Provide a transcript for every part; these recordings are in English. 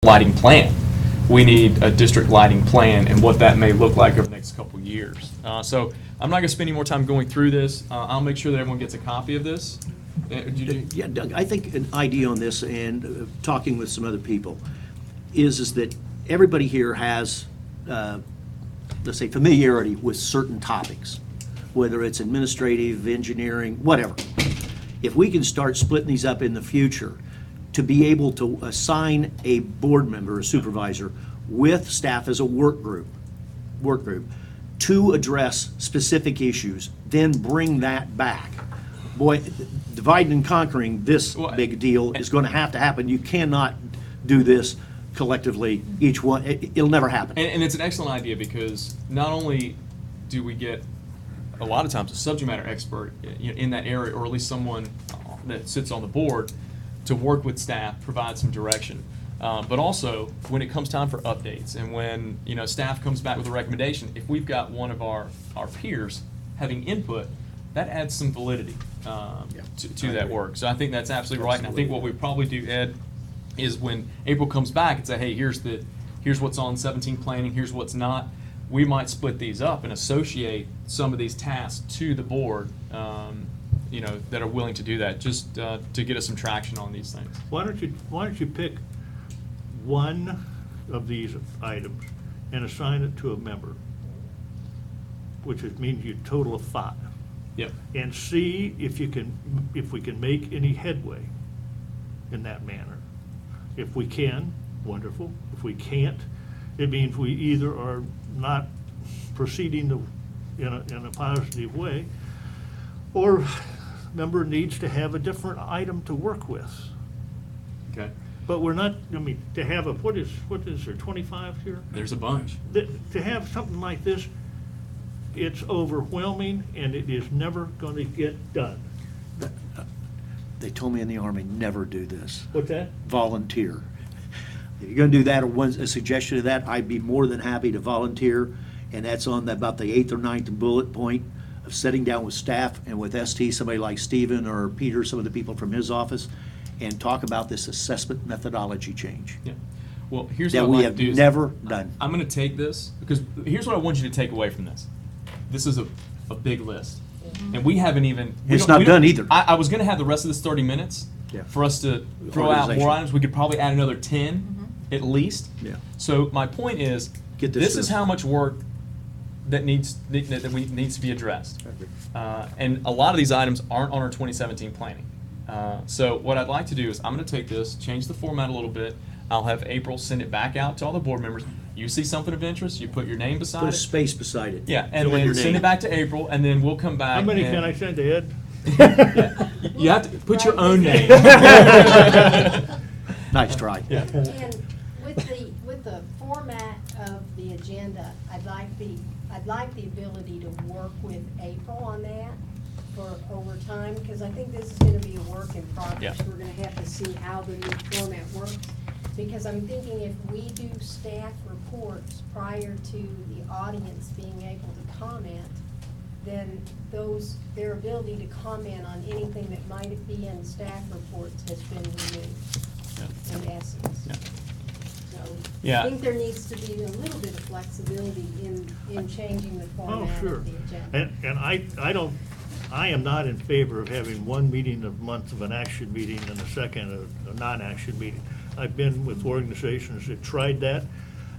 lighting plan. We need a district lighting plan and what that may look like over the next couple of years. So I'm not going to spend any more time going through this. I'll make sure that everyone gets a copy of this. Yeah, Doug, I think an idea on this, and talking with some other people, is that everybody here has, let's say, familiarity with certain topics, whether it's administrative, engineering, whatever. If we can start splitting these up in the future, to be able to assign a board member, a supervisor, with staff as a work group, to address specific issues, then bring that back. Boy, dividing and conquering this big deal is going to happen. You cannot do this collectively, each one. It'll never happen. And it's an excellent idea, because not only do we get a lot of times a subject matter expert in that area, or at least someone that sits on the board to work with staff, provide some direction. But also, when it comes time for updates, and when staff comes back with a recommendation, if we've got one of our peers having input, that adds some validity to that work. So I think that's absolutely right. And I think what we probably do, Ed, is when April comes back and say, hey, here's what's on 17 planning, here's what's not, we might split these up and associate some of these tasks to the board that are willing to do that, just to get us some traction on these things. Why don't you pick one of these items and assign it to a member, which means you total of 5. Yep. And see if we can make any headway in that manner. If we can, wonderful. If we can't, it means we either are not proceeding in a positive way, or member needs to have a different item to work with. Okay. But we're not, to have what is there, 25 here? There's a bunch. To have something like this, it's overwhelming, and it is never going to get done. They told me in the Army, never do this. What's that? Volunteer. If you're going to do that, or a suggestion of that, I'd be more than happy to volunteer. And that's on about the 8th or 9th bullet point of sitting down with staff and with ST, somebody like Stephen or Peter, some of the people from his office, and talk about this assessment methodology change. Yeah. Well, here's that what we I'd have like to do. never done. I'm going to take this, because here's what I want you to take away from this. This is a big list. And we haven't even... It's not done either. I was going to have the rest of this 30 minutes for us to throw out more items. We could probably add another 10 at least. Yeah. So my point is, this is how much work that needs to be addressed. And a lot of these items aren't on our 2017 planning. So what I'd like to do is I'm going to take this, change the format a little bit. I'll have April send it back out to all the board members. You see something of interest, you put your name beside it. Put a space beside it. Yeah, and Fill in then your send name. it back to April, and then we'll come back. How many and- can I send to Ed? You have to put your own name. Nice try. Yeah. And with the format of the agenda, I'd like the ability to work with April on that for over time, because I think this is gonna be a work in progress. Yeah. We're gonna have to see how the new format works, because I'm thinking if we do staff reports prior to the audience being able to comment, then their ability to comment on anything that might be in staff reports has been removed, in essence. Yeah. So Yeah. I think there needs to be a little bit of flexibility in changing the format sure. of the agenda. And I am not in favor of having one meeting a month of an action meeting and a second a non-action meeting. I've been with organizations that tried that,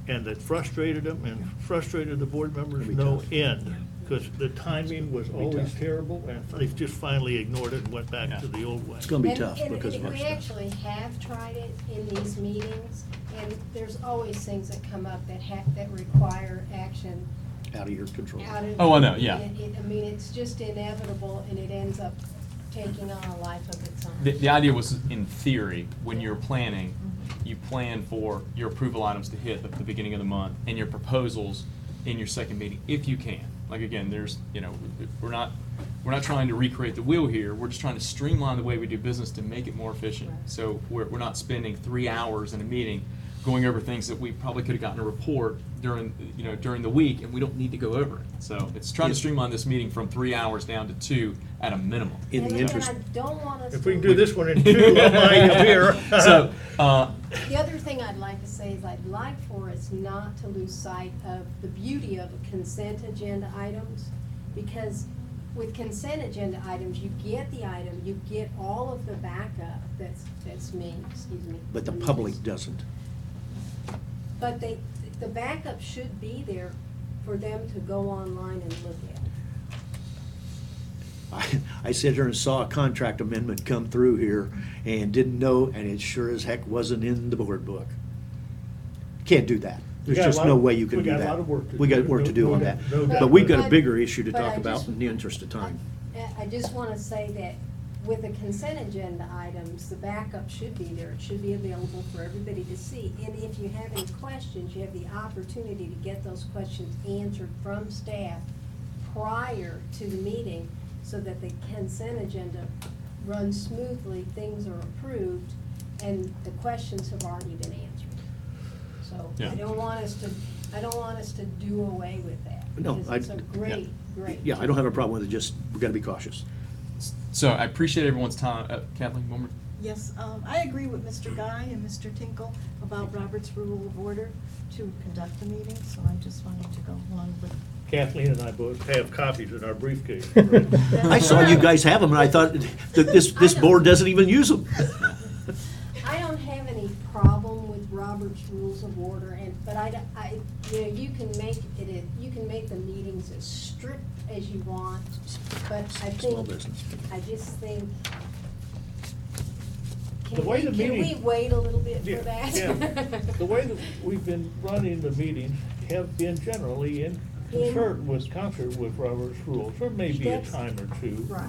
and that frustrated them and frustrated the board members no end, because the timing was always terrible, and they've just finally ignored it and went back to the old way. It's going to be And- tough because of and our we stuff. actually have tried it in these meetings, and there's always things that come up that require action Out of your control. out of. Oh, I know, yeah. I mean, it's just inevitable, and it ends up taking on a life of its own. The idea was, in theory, when you're planning, you plan for your approval items to hit at the beginning of the month, and your proposals in your second meeting, if you can. Like, again, we're not trying to recreate the wheel here. We're just trying to streamline the way we do business to make it more efficient. Right. So we're not spending 3 hours in a meeting going over things that we probably could have gotten a report during the week, and we don't need to go over it. So it's trying to streamline this meeting from 3 hours down to 2 at a minimum. In the interest. And I don't want us If we can to- do this one in 2, I might have here. So The other thing I'd like to say is I'd like for us not to lose sight of the beauty of consent agenda items, because with consent agenda items, you get the item, you get all of the backup, that's me, excuse me. But the public doesn't. But the backup should be there for them to go online and look at. I sat here and saw a contract amendment come through here and didn't know, and it sure as heck wasn't in the board book. Can't do that. There's got a just lot no of- way you can we do got a that. lot of work to We do. got work to do No on doubt- that. no doubt. But we've got a But- bigger issue to but talk I about just- in the interest of time. I just want to say that with the consent agenda items, the backup should be there. It should be available for everybody to see. And if you have any questions, you have the opportunity to get those questions answered from staff prior to the meeting so that the consent agenda runs smoothly, things are approved, and the questions have already been answered. So Yeah. I don't want us to do away with that. No, Because it's a great, great. Yeah, I don't have a problem with it, just, we gotta be cautious. So I appreciate everyone's time. Kathleen, one more? Yes, I agree with Mr. Guy and Mr. Tinkle about Robert's Rule of Order to conduct the meeting, so I just wanted to go along with. Kathleen and I both have copies in our briefcase. I saw you guys have them, and I thought that this board doesn't even use them. I don't have any problem with Robert's Rules of Order, but you know, you can make the meetings as strict as you want, but Small business. I just think, The way the can we meeting- wait a little bit Yeah, for that? yeah. The way that we've been running the meetings have been generally in concert with Robert's rules. There may be a That's- time or two. Right.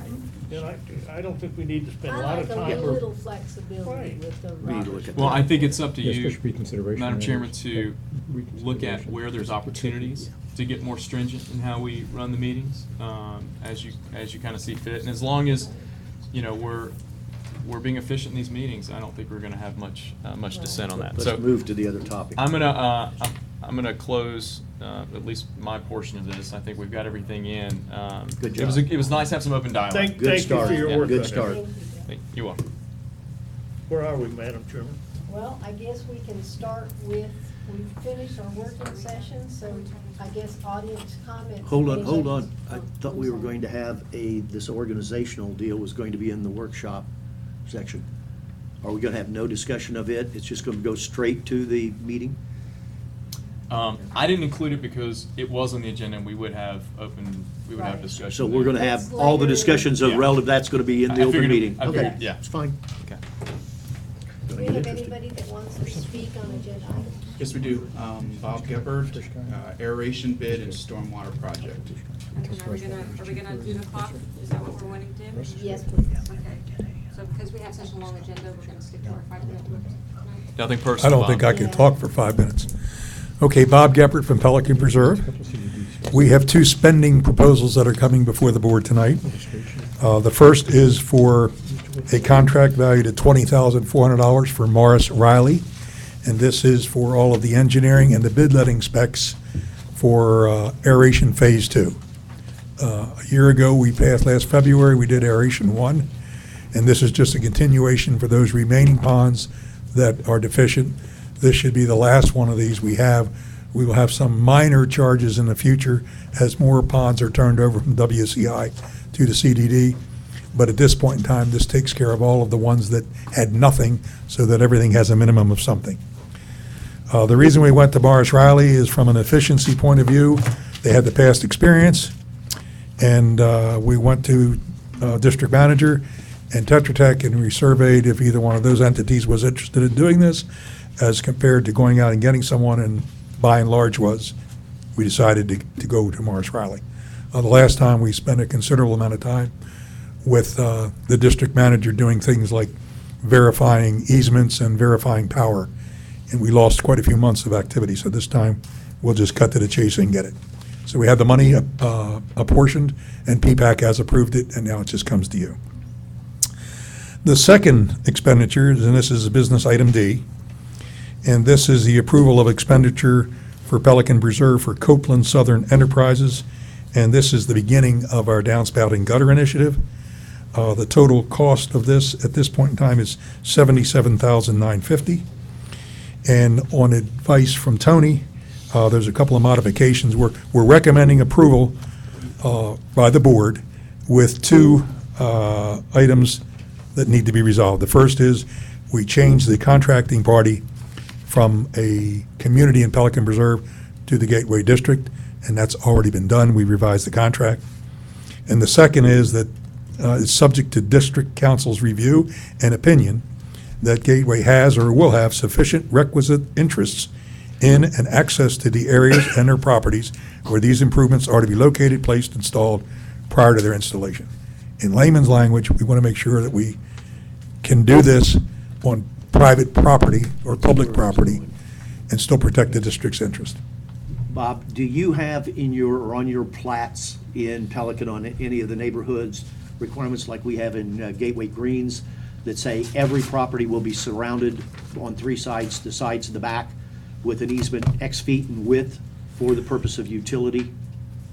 And I don't think we need to spend a I lot like of a time. or- little flexibility Right. with the We need to look Robert's. at Well, I think it's up to Yeah, you, special reconsideration Madam Chairman, matters. to look at Reconsideration. where there's opportunities to get more stringent in how we run the meetings, as you kind of see fit. And as long as, you know, we're being efficient in these meetings, I don't think we're gonna have much dissent on that. So Let's move to the other topic. I'm gonna close, at least my portion of this. I think we've got everything in. Good It was, job. it was nice to have some open dialogue. Thank Good you start. for your Yeah. work. Good on that. start. Thank you. You're welcome. Where are we, Madam Chairman? Well, I guess we can start with, we've finished our working session, so I guess audience comments. Hold on. I Oh, thought I'm we were sorry. going to have this organizational deal was going to be in the workshop section. Are we gonna have no discussion of it? It's just gonna go straight to the meeting? I didn't include it because it was on the agenda and we would have Right. discussion. So we're gonna there. have That's all the later. discussions of Yeah. relative, that's gonna be in I the open figured it- meeting? I Okay, figured- yeah. it's fine. Okay. Do we have anybody that wants to speak on agenda items? Yes, we do. Bob Geppert, aeration bid and stormwater project. And are we gonna do the clock? Is that what we're wanting to do? Yes, please. Okay. So because we have such a long agenda, we're gonna stick to our 5-minute limit tonight? Nothing I personal. don't think Bob. I can talk for 5 minutes. Okay, Bob Geppert from Pelican Preserve. We have two spending proposals that are coming before the board tonight. The first is for a contract valued at $20,400 for Morris Riley, and this is for all of the engineering and the bid letting specs for aeration Phase 2. A year ago, last February, we did aeration 1, and this is just a continuation for those remaining ponds that are deficient. This should be the last one of these we have. We will have some minor charges in the future as more ponds are turned over from WCI to the CDD. But at this point in time, this takes care of all of the ones that had nothing, so that everything has a minimum of something. The reason we went to Morris Riley is from an efficiency point of view. They had the past experience, and we went to district manager and Tetra Tech, and we surveyed if either one of those entities was interested in doing this, as compared to going out and getting someone, and by and large we decided to go to Morris Riley. The last time, we spent a considerable amount of time with the district manager doing things like verifying easements and verifying power, and we lost quite a few months of activity, so this time we'll just cut to the chase and get it. So we have the money apportioned, and PPAC has approved it, and now it just comes to you. The second expenditure, and this is business item D, and this is the approval of expenditure for Pelican Preserve for Copeland Southern Enterprises, and this is the beginning of our downspouting gutter initiative. The total cost of this at this point in time is $77,950, And on advice from Tony, there's a couple of modifications. We're recommending approval by the board with two items that need to be resolved. The first is we change the contracting party from a community in Pelican Preserve to the Gateway District, and that's already been done. We revised the contract. And the second is that it's subject to district council's review and opinion that Gateway has or will have sufficient requisite interests in and access to the areas and their properties where these improvements are to be located, placed, installed prior to their installation. In layman's language, we want to make sure that we can do this on private property or public property and still protect the district's interest. Bob, do you have in your, or on your plats in Pelican on any of the neighborhoods, requirements like we have in Gateway Greens that say every property will be surrounded on three sides, the sides and the back, with an easement X feet in width for the purpose of utility?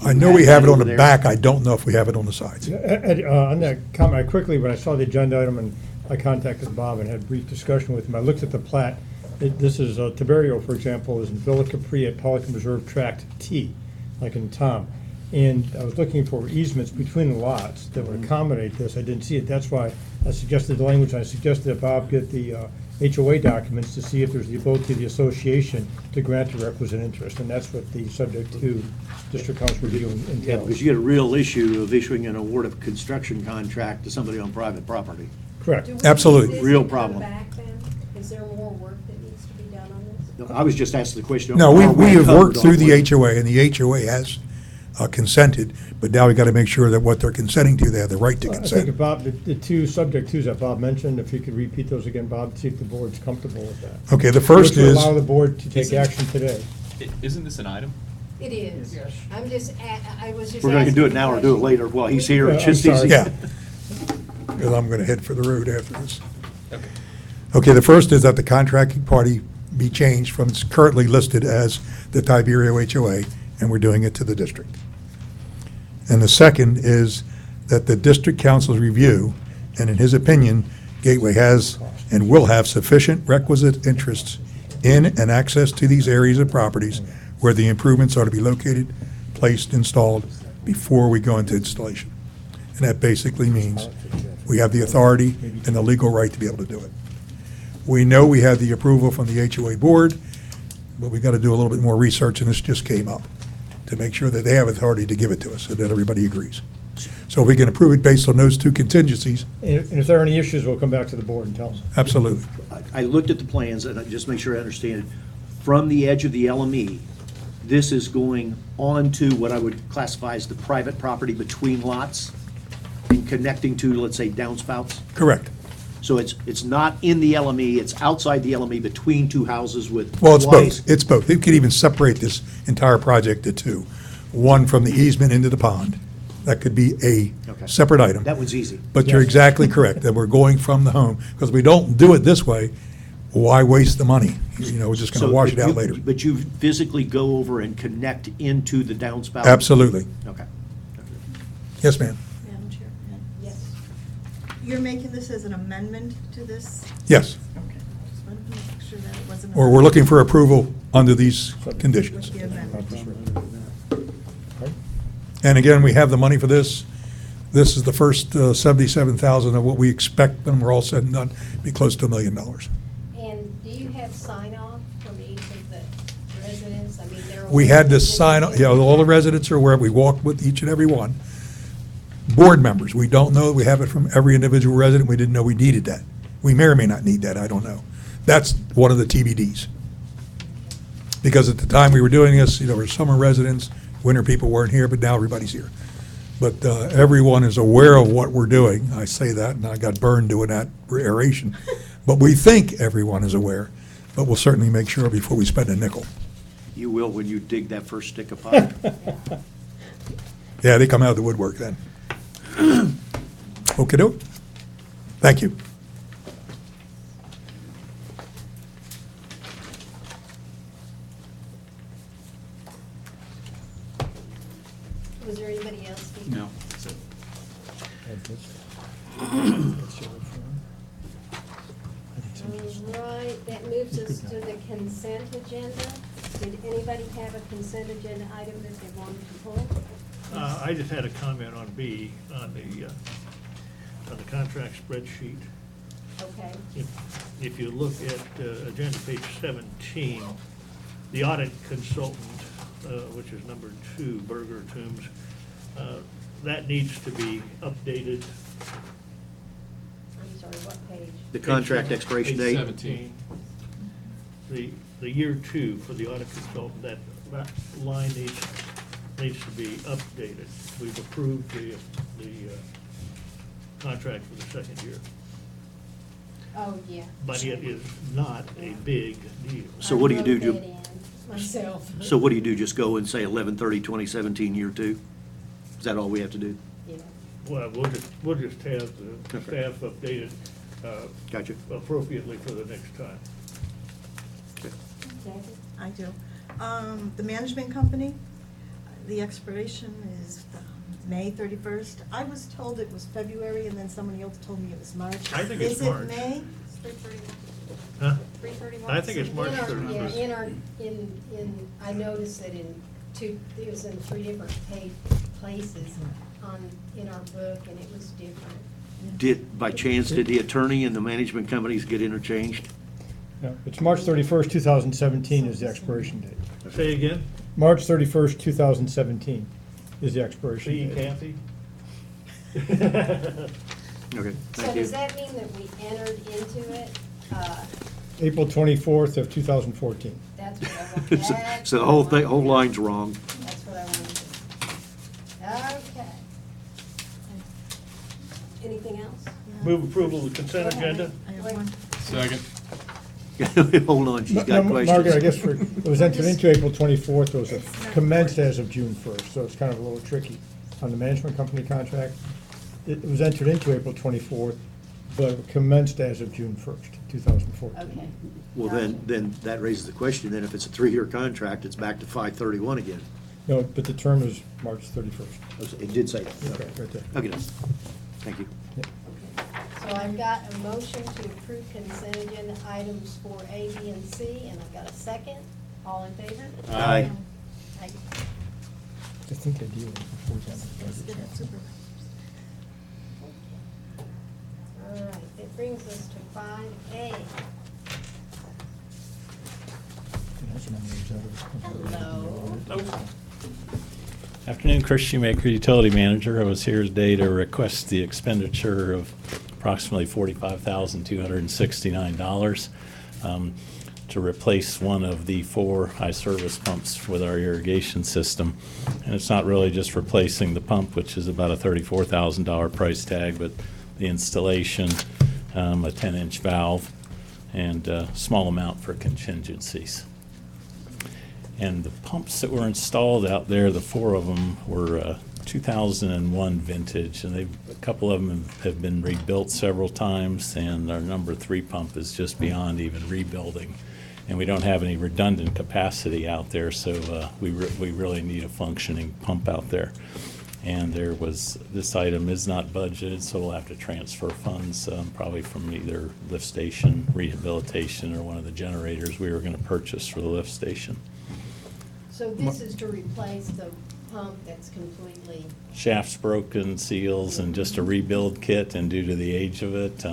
I know we have it on the Over there? back, I don't know if we have it on the sides. Ed, on that comment, quickly, when I saw the agenda item and I contacted Bob and had a brief discussion with him, I looked at the plat. This is, Tiberio, for example, is in Villa Capri at Pelican Reserve Tract T, like in Tom. And I was looking for easements between the lots that would accommodate this. I didn't see it. That's why I suggested the language. I suggested that Bob get the HOA documents to see if there's the ability of the association to grant the requisite interest. And that's what the subject to district council review Yeah, entails. because you get a real issue of issuing an award of construction contract to somebody on private property. Correct. Do we Absolutely. need this Real to come problem. back then? Is there more work that needs to be done on this? I was just asking the question. No, are we have covered worked through on the what- HOA, and the HOA has consented, but now we got to make sure that what they're consenting to, they have the right to I think consent. if Bob, the two subject twos that Bob mentioned, if you could repeat those again, Bob, see if the board's comfortable with that. Okay, the first Which would is, allow the board to take Isn't- action today. Isn't this an item? It is. Yes. I'm just, I was just. We're going to do it asking now or the do it question. later while he's here. I'm It's just sorry. easy. yeah, because I'm going to head for the road after this. Okay, the first is that the contracting party be changed from, it's currently listed as the Tiberio HOA, and we're doing it to the district. And the second is that the district council's review, and in his opinion, Gateway has and will have sufficient requisite interests in and access to these areas of properties where the improvements are to be located, placed, installed before we go into installation. And that basically means we have the authority and the legal right to be able to do it. We know we have the approval from the HOA board, but we got to do a little bit more research, and this just came up, to make sure that they have authority to give it to us, so that everybody agrees. So if we can approve it based on those two contingencies, And if there are any issues, we'll come back to the board and tell them. absolutely. I looked at the plans, and I just make sure I understand it. From the edge of the LME, this is going on to what I would classify as the private property between lots and connecting to, let's say, downspouts. Correct. So it's not in the LME, it's outside the LME between two houses with. Well, it's wise- both. It's both. They could even separate this entire project to two. One from the easement into the pond. That could be a Okay. separate item. That one's easy. But you're Yes. exactly correct, that we're going from the home, because we don't do it this way, why waste the money? You know, we're just going So, to wash it but out you- later. But you physically go over and connect into the downspout? Absolutely. Okay. Yes, ma'am. Madam Chair, Yes. you're making this as an amendment to this? Yes. Okay, just wanted to make sure that it wasn't. Or we're looking for approval under these conditions. With the amendment. And again, we have the money for this. This is the first 77,000 of what we expect when we're all said and done, be close to $1 million. And do you have sign off from each of the residents? I mean, they're. We had this sign, you know, all the residents are aware, we walked with each and every one. Board members, we don't know, we have it from every individual resident, we didn't know we needed that. We may or may not need that, I don't know. That's one of the TBDs. Because at the time we were doing this, you know, there were summer residents, winter people weren't here, but now everybody's here. But everyone is aware of what we're doing. I say that, and I got burned doing that for aeration. But we think everyone is aware, but we'll certainly make sure before we spend a nickel. You will when you dig that first stick of pipe. Yeah, they come out of the woodwork then. Okey-doke. Thank you. Was there anybody else? speaking? No, that's it. All right, that moves moves us to the consent agenda. Did anybody have a consent agenda item that they wanted to pull? I just had a comment on B, on the contract spreadsheet. Okay. If you look at agenda page 17, the audit consultant, which is number 2, Berger Toombs, that needs to be updated. I'm sorry, what page? The contract expiration Page date? 17. The year 2 for the audit consultant, that line needs to be updated. We've approved the contract for the second year, Oh, yeah. but it is not a big deal. So what do you do, I wrote Ju- that in myself. So what do you do, just go and say 11/30/2017, year 2? Is that all we have to do? Yeah. Well, we'll just have the Okay. staff updated Gotcha. appropriately for the next time. Okay. Jackie? I do. The management company, the expiration is May 31st. I was told it was February, and then somebody else told me it was March. I think it's March. Is it May? It's 3:31. Huh? 3:31. I think it's March In our- 31st. Yeah, I noticed that it was in 3 different places in our book, and it was different. By chance, did the attorney and the management companies get interchanged? No, it's March 31st, 2017 is the expiration date. Say again? March 31st, 2017 is the expiration See, date. Kathy? Okay, So thank you. does that mean that we entered into it? April 24th of 2014. That's what I want. So that's so the what I whole thing, wanted. whole line's wrong. That's what I wanted to. Okay. Anything else? Move approval of the consent agenda? I have Wait. one. Second. Hold on, she's No, got questions. Margaret, I guess it was entered into April 24th, it was It's not commenced important. as of June 1st, so it's kind of a little tricky. On the management company contract, it was entered into April 24th, but commenced as of June 1st, 2014. Okay. Well, then that raises the question, then if it's a 3-year contract, it's back to 5/31 again. No, but the term is March 31st. It did say that. Okay, right there. Okay, thank you. Yeah. So I've got a motion to approve consent agenda items for A, B, and C, and I've got a second. All in favor? Aye. I Aye. think I do. Let's get it supervisors. All right, it brings us to 5A. Hello. Afternoon, Chris Shoemaker, Utility Manager. I was here today to request the expenditure of approximately $45,269 to replace one of the 4 high service pumps with our irrigation system. And it's not really just replacing the pump, which is about a $34,000 price tag, but the installation, a 10-inch valve, and a small amount for contingencies. And the pumps that were installed out there, the 4 of them were 2001 vintage, and a couple of them have been rebuilt several times, and our number 3 pump is just beyond even rebuilding. And we don't have any redundant capacity out there, so we really need a functioning pump out there. And this item is not budgeted, so we'll have to transfer funds probably from either lift station rehabilitation or one of the generators we were going to purchase for the lift station. So this is to replace the pump that's completely, Shafts broken, seals, and just a rebuild kit, and due to the age of it,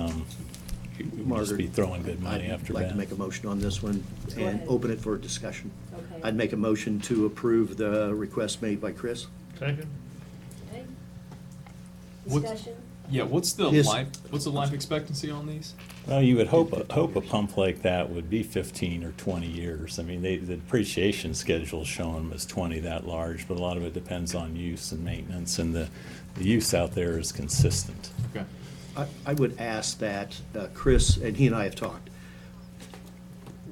we'll just be throwing good money after I'd like that. to make a motion on this one Go and ahead. open it for discussion. okay. I'd make a motion to approve the request made by Chris. Second? Okay. What- Discussion? Yeah, what's the Yes. life expectancy on these? Well, you would hope a pump like that would be 15 or 20 years. I mean, the depreciation schedule is showing them as 20 that large, but a lot of it depends on use and maintenance, and the use out there is consistent. Okay. I would ask that Chris, and he and I have talked,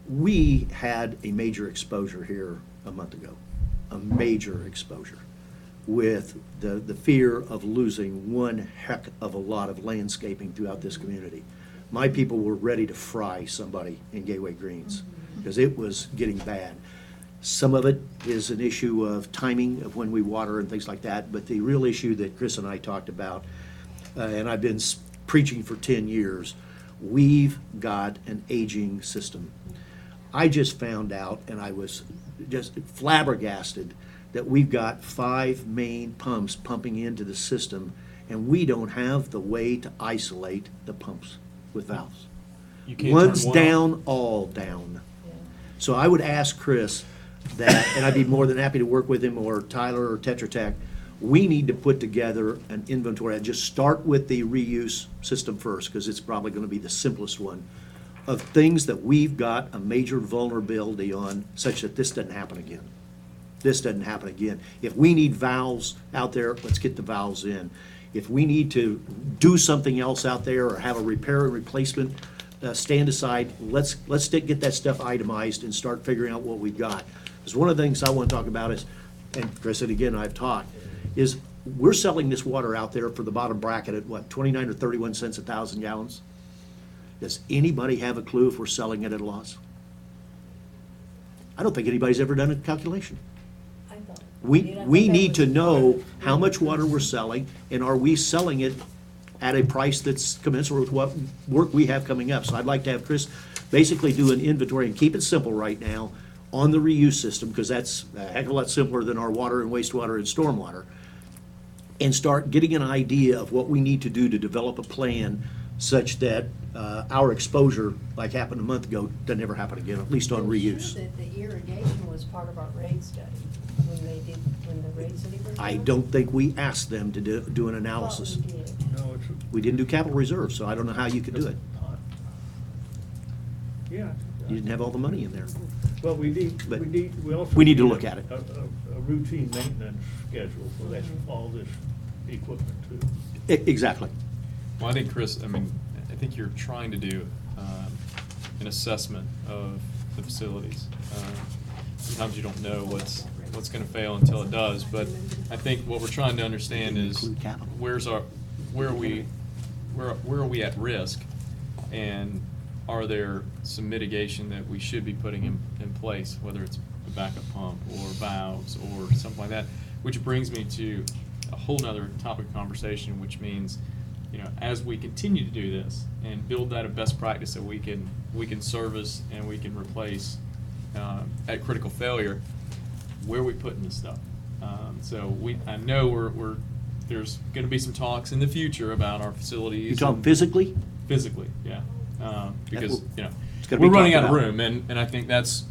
we had a major exposure here a month ago, a major exposure, with the fear of losing one heck of a lot of landscaping throughout this community. My people were ready to fry somebody in Gateway Greens, because it was getting bad. Some of it is an issue of timing of when we water and things like that, but the real issue that Chris and I talked about, and I've been preaching for 10 years, we've got an aging system. I just found out, and I was just flabbergasted, that we've got 5 main pumps pumping into the system, and we don't have the way to isolate the pumps with valves. You can't turn One's one off? down, all down. So I would ask Chris that, and I'd be more than happy to work with him, or Tyler, or Tetra Tech, we need to put together an inventory, and just start with the reuse system first, because it's probably gonna be the simplest one, of things that we've got a major vulnerability on, such that this doesn't happen again. This doesn't happen again. If we need valves out there, let's get the valves in. If we need to do something else out there, or have a repair and replacement, stand aside, let's get that stuff itemized and start figuring out what we've got. Because one of the things I want to talk about is, and Chris, and again, I've talked, is we're selling this water out there for the bottom bracket at what, 29 or 31 cents a 1,000 gallons? Does anybody have a clue if we're selling it at a loss? I don't think anybody's ever done a calculation. I thought. We Did I we thought that need was to know part of- how much water we're selling, and are we selling it at a price that's commensurate with what work we have coming up? So I'd like to have Chris basically do an inventory, and keep it simple right now, on the reuse system, because that's a heck of a lot simpler than our water and wastewater and stormwater, and start getting an idea of what we need to do to develop a plan such that our exposure, like happened a month ago, doesn't ever happen again, at least on I'm reuse. sure that the irrigation was part of our rate study, when the rate study was done. I don't think we asked them to do an analysis. Thought we did. No, it's. We didn't do capital reserve, so I don't know how you could do it. Yeah. You didn't have all the money in there. Well, But we also. we need to look at it. A routine maintenance schedule for that, all this equipment too. Exactly. Well, I think, Chris, I think you're trying to do an assessment of the facilities. Sometimes you don't know what's gonna fail until it does, but I think what we're trying to understand is Include capital. where are we at risk? And are there some mitigation that we should be putting in place, whether it's a backup pump or valves or something like that? Which brings me to a whole nother topic of conversation, which means, as we continue to do this and build that a best practice that we can service and we can replace at critical failure, where are we putting this stuff? So I know there's gonna be some talks in the future about our facilities. You talk and- physically? Physically, yeah. Because, It's gotta be we're running talked out of about. room, and I think that's,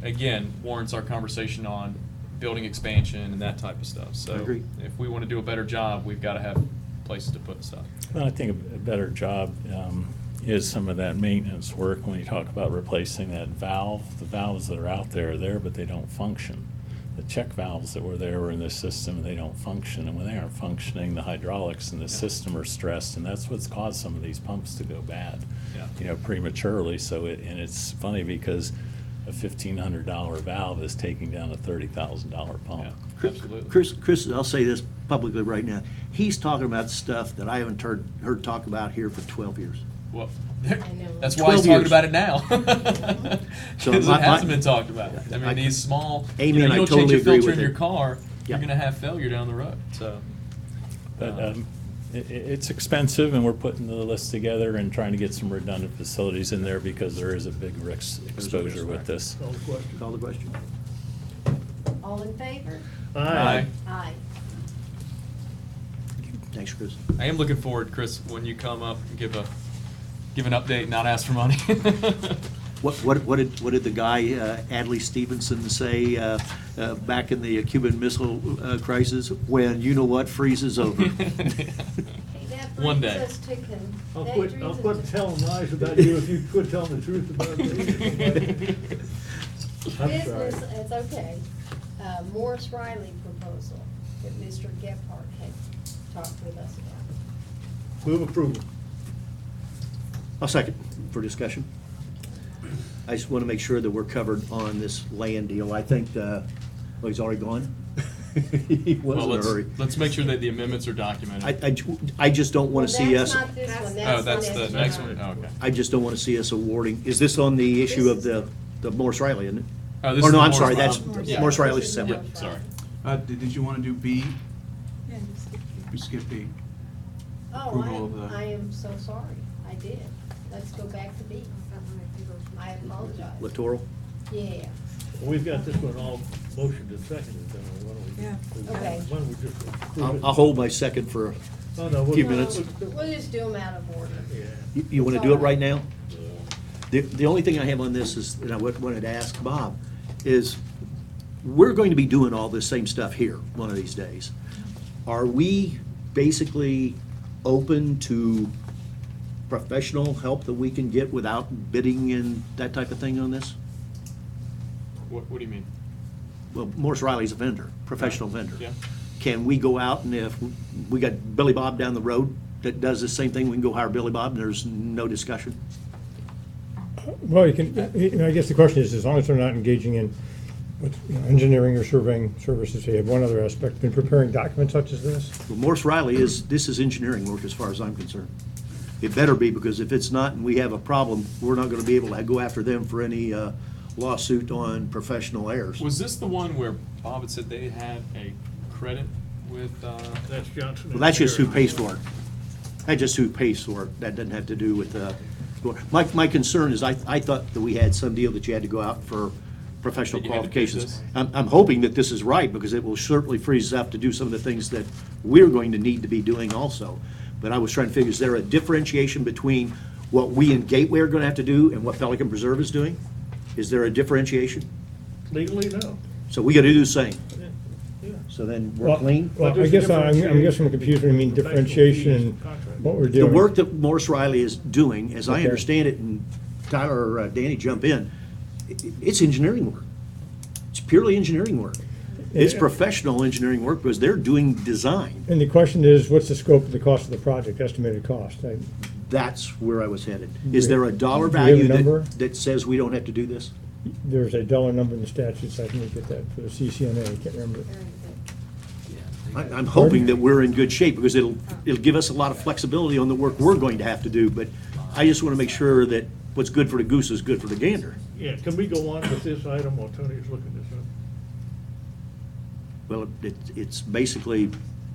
again, warrants our conversation on building expansion and that type of stuff. So agree. if we want to do a better job, we've got to have places to put stuff. Well, I think a better job is some of that maintenance work when you talk about replacing that valve. The valves that are out there are there, but they don't function. The check valves that were there were in this system, and they don't function. And when they aren't functioning, the hydraulics in the system are stressed, and that's what's caused some of these pumps to go bad, Yeah. prematurely. And it's funny because a $1,500 valve is taking down a $30,000 pump. Yeah, absolutely. Chris, I'll say this publicly right now. He's talking about stuff that I haven't heard talk about here for 12 years. Well, know. that's why he's 12 talking years. about it now. So Because my- it hasn't been talked about. I- These small, Amy and I you don't totally change your agree filter with in your it. car, Yeah. you're gonna have failure down the road, so. But it's expensive, and we're putting the list together and trying to get some redundant facilities in there because there is a big risk exposure with this. Call the question. Call the question. All in favor? Aye. Aye. Thanks, Chris. I am looking forward, Chris, when you come up and give an update, not ask for money. What did the guy, Adlai Stevenson, say back in the Cuban Missile Crisis? When you-know-what freezes over. Hey, that One brings day. us to I'll that quit brings us telling to- lies about you if you quit telling the truth about me. I'm Business, sorry. it's okay. Morris Riley proposal that Mr. Gephardt had talked with us about. Move approval. I'll second for discussion. I just want to make sure that we're covered on this land deal. I think, he's already gone? He Well, was in a hurry. let's make sure that the amendments are documented. I just don't want to Well, see that's us, not this one, Oh, that's the next next one, oh, okay. I just don't want to see us awarding, is this on the issue of the Morris Riley, isn't it? Oh, this Or is no, the I'm Morris sorry, Riley. that's Yeah. Morris Riley's This is separate. Morris Sorry. Riley. Did you want to do B? Yeah, just- We skipped B. Oh, Approval of the- I am so sorry. I did. Let's go back to B. I apologize. Littoral? Yeah, We've got this one all motioned and seconded, then why don't we? Yeah. Okay. Why don't we just approve it? I'll hold my second for, Oh, no, we'll- few minutes. we'll just do them out of order. Yeah. you want to do it right now? Yeah. The only thing I have on this is, and I wanted to ask Bob, is we're going to be doing all this same stuff here one of these days. Are we basically open to professional help that we can get without bidding and that type of thing on this? What do you mean? Well, Morris Riley's a vendor, professional vendor. Yeah. Can we go out and if we got Billy Bob down the road that does the same thing, we can go hire Billy Bob and there's no discussion? Well, you can, I guess the question is, as long as they're not engaging in engineering or surveying services, they have one other aspect, been preparing documents such as this? Well, Morris Riley this is engineering work as far as I'm concerned. It better be, because if it's not and we have a problem, we're not gonna be able to go after them for any lawsuit on professional errors. Was this the one where Bob had said they had a credit with, That's Johnson. Well, that's just who pays for it. That's just who pays for it. That doesn't have to do with, my concern is I thought that we had some deal that you had to go out for professional That you had to do qualifications. this? I'm hoping that this is right, because it will certainly free us up to do some of the things that we're going to need to be doing also. But I was trying to figure, is there a differentiation between what we in Gateway are gonna have to do and what Pelican Preserve is doing? Is there a differentiation? Legally, no. So we gotta do the same. Yeah. So then we're Well, clean? Well, I guess I'm guessing I'm confused when you mean differentiation in what we're The doing. work that Morris Riley is doing, as I Okay. understand it, and Tyler or Danny jump in, it's engineering work. It's purely engineering work. It's Yeah. professional engineering work because they're doing design. And the question is, what's the scope of the cost of the project, estimated cost? That's where I was headed. Is there a dollar Do you have a value number? that says we don't have to do this? There's a dollar number in the statutes, I think, get that for the CCNA, I can't remember. I'm hoping that we're in good shape because it'll give us a lot of flexibility on the work we're going to have to do. But I just want to make sure that what's good for the goose is good for the gander. Yeah, can we go on with this item while Tony's looking this up? Well, it's basically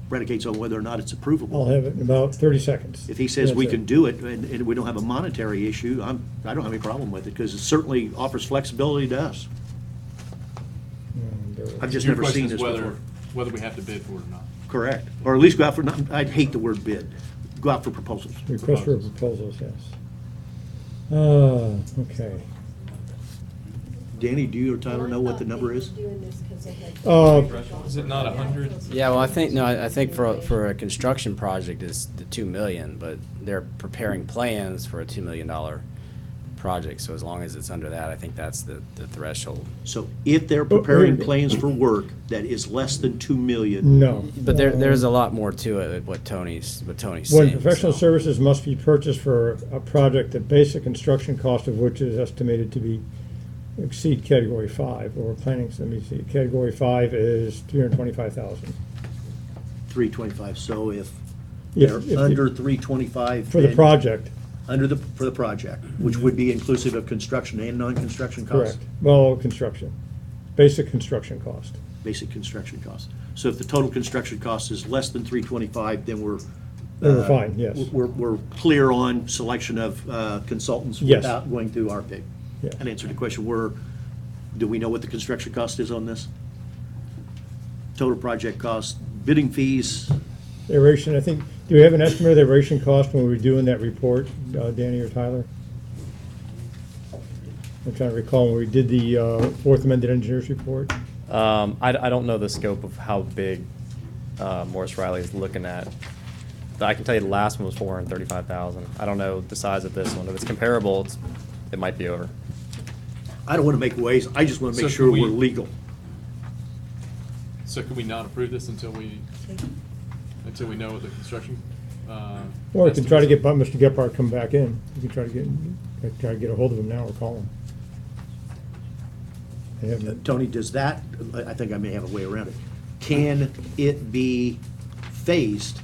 predicates on whether or not it's approvable. I'll have it in about 30 seconds. If he says we That's it. can do it and we don't have a monetary issue, I don't have any problem with it because it certainly offers flexibility to us. I've just your never question seen is this before. whether we have to bid for it or not? Correct. Or at least go out for, I'd hate the word bid, go out for proposals. Request for proposals, yes. Okay. Danny, do you or Tyler know what the number is? Is it not 100? Yeah, well, I think for a construction project, it's the 2 million, but they're preparing plans for a $2 million project, so as long as it's under that, I think that's the threshold. So if they're preparing plans for work that is less than 2 million. No. But there's a lot more to it, what Tony's When saying. professional so. services must be purchased for a project, the basic construction cost of which is estimated to be exceed category 5, or planning, let me see, category 5 is 325,000. 325, so if If- they're if under 325. For the then- project, For the project, which would be inclusive of construction and non-construction costs? correct. Well, construction, basic construction cost. Basic construction costs. So if the total construction cost is less than 325, then we're. Then we're fine, yes. We're clear on selection of consultants Yes. without going through our RPIG. Yes. And answer the question, do we know what the construction cost is on this? Total project cost, bidding fees, Aeration, I think, do we have an estimate of the aeration cost when we were doing that report, Danny or Tyler? I'm trying to recall when we did the fourth amended engineers report. I don't know the scope of how big Morris Riley is looking at. I can tell you the last one was 435,000. I don't know the size of this one. If it's comparable, it might be over. I don't want to make waves, I just want to So make sure can we- we're legal. So can we not approve this until we know what the construction? Or we can try to get estimates Mr. Gephardt come back in. We can try to get a hold of him now or call him. I haven't- Tony, does that, I think I may have a way around it, can it be phased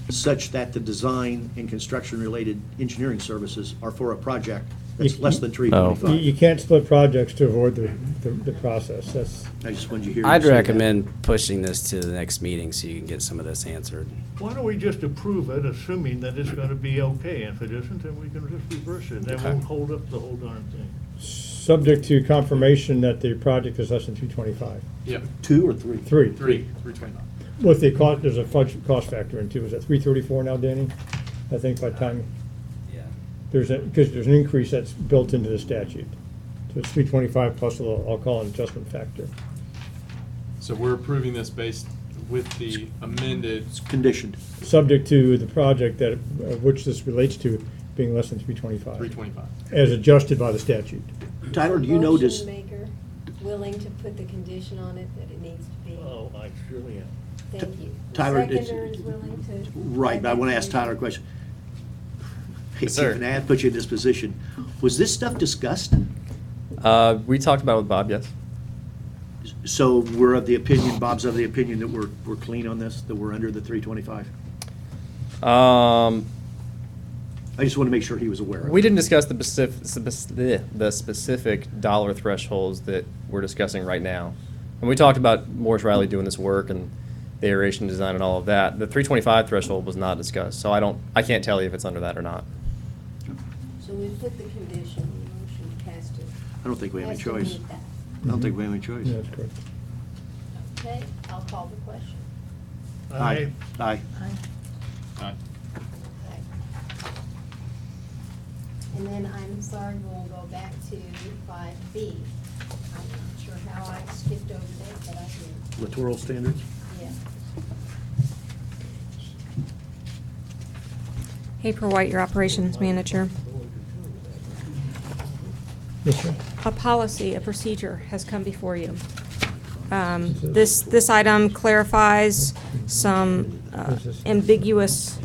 such that the design and construction-related engineering services are for a project that's less than You 325? can't split projects to avoid the process. That's, I just wanted you to hear. you I'd say that. recommend pushing this to the next meeting so you can get some of this answered. Why don't we just approve it, assuming that it's gonna be okay? If it isn't, then we can just reverse it, and that Okay. won't hold up the whole darn thing. subject to confirmation that the project is less than 225. Yep. 2 or 3? 3. 325. With the cost, there's a cost factor in too. Is that 334 now, Danny? I think by the time, Yeah. because there's an increase that's built into the statute. So it's 325 plus a little, I'll call it adjustment factor. So we're approving this based with the amended, It's conditioned. Subject to the project that, which this relates to being less than 325. 325. As adjusted by the statute. Tyler, do you know, does, Motion maker willing to put the condition on it that it needs to be? Oh, I surely am. Thank you. Tyler, The it's- seconder is willing to? right, but I want to ask Tyler a question. Hate sir. to even put you in this position. Was this stuff discussed? We talked about it with Bob, yes. So we're of the opinion, Bob's of the opinion that we're clean on this, that we're under the 325? I just want to make sure he was aware of it. We didn't discuss the specific dollar thresholds that we're discussing right now. And we talked about Morris Riley doing this work and the aeration design and all of that. The 325 threshold was not discussed, so I can't tell you if it's under that or not. So we put the condition, the motion has to. I don't think we have any has to choice. meet that. I don't think we have any choice. Yeah, that's correct. Okay, I'll call the question. Aye. Aye. Aye. Aye. Okay. And then I'm sorry, we'll go back to 5B. I'm not sure how I skipped over that, but I did. Littoral standards? Yeah. April White, your operations manager. Yes, sir. A policy, a procedure has come before you. This item clarifies some ambiguous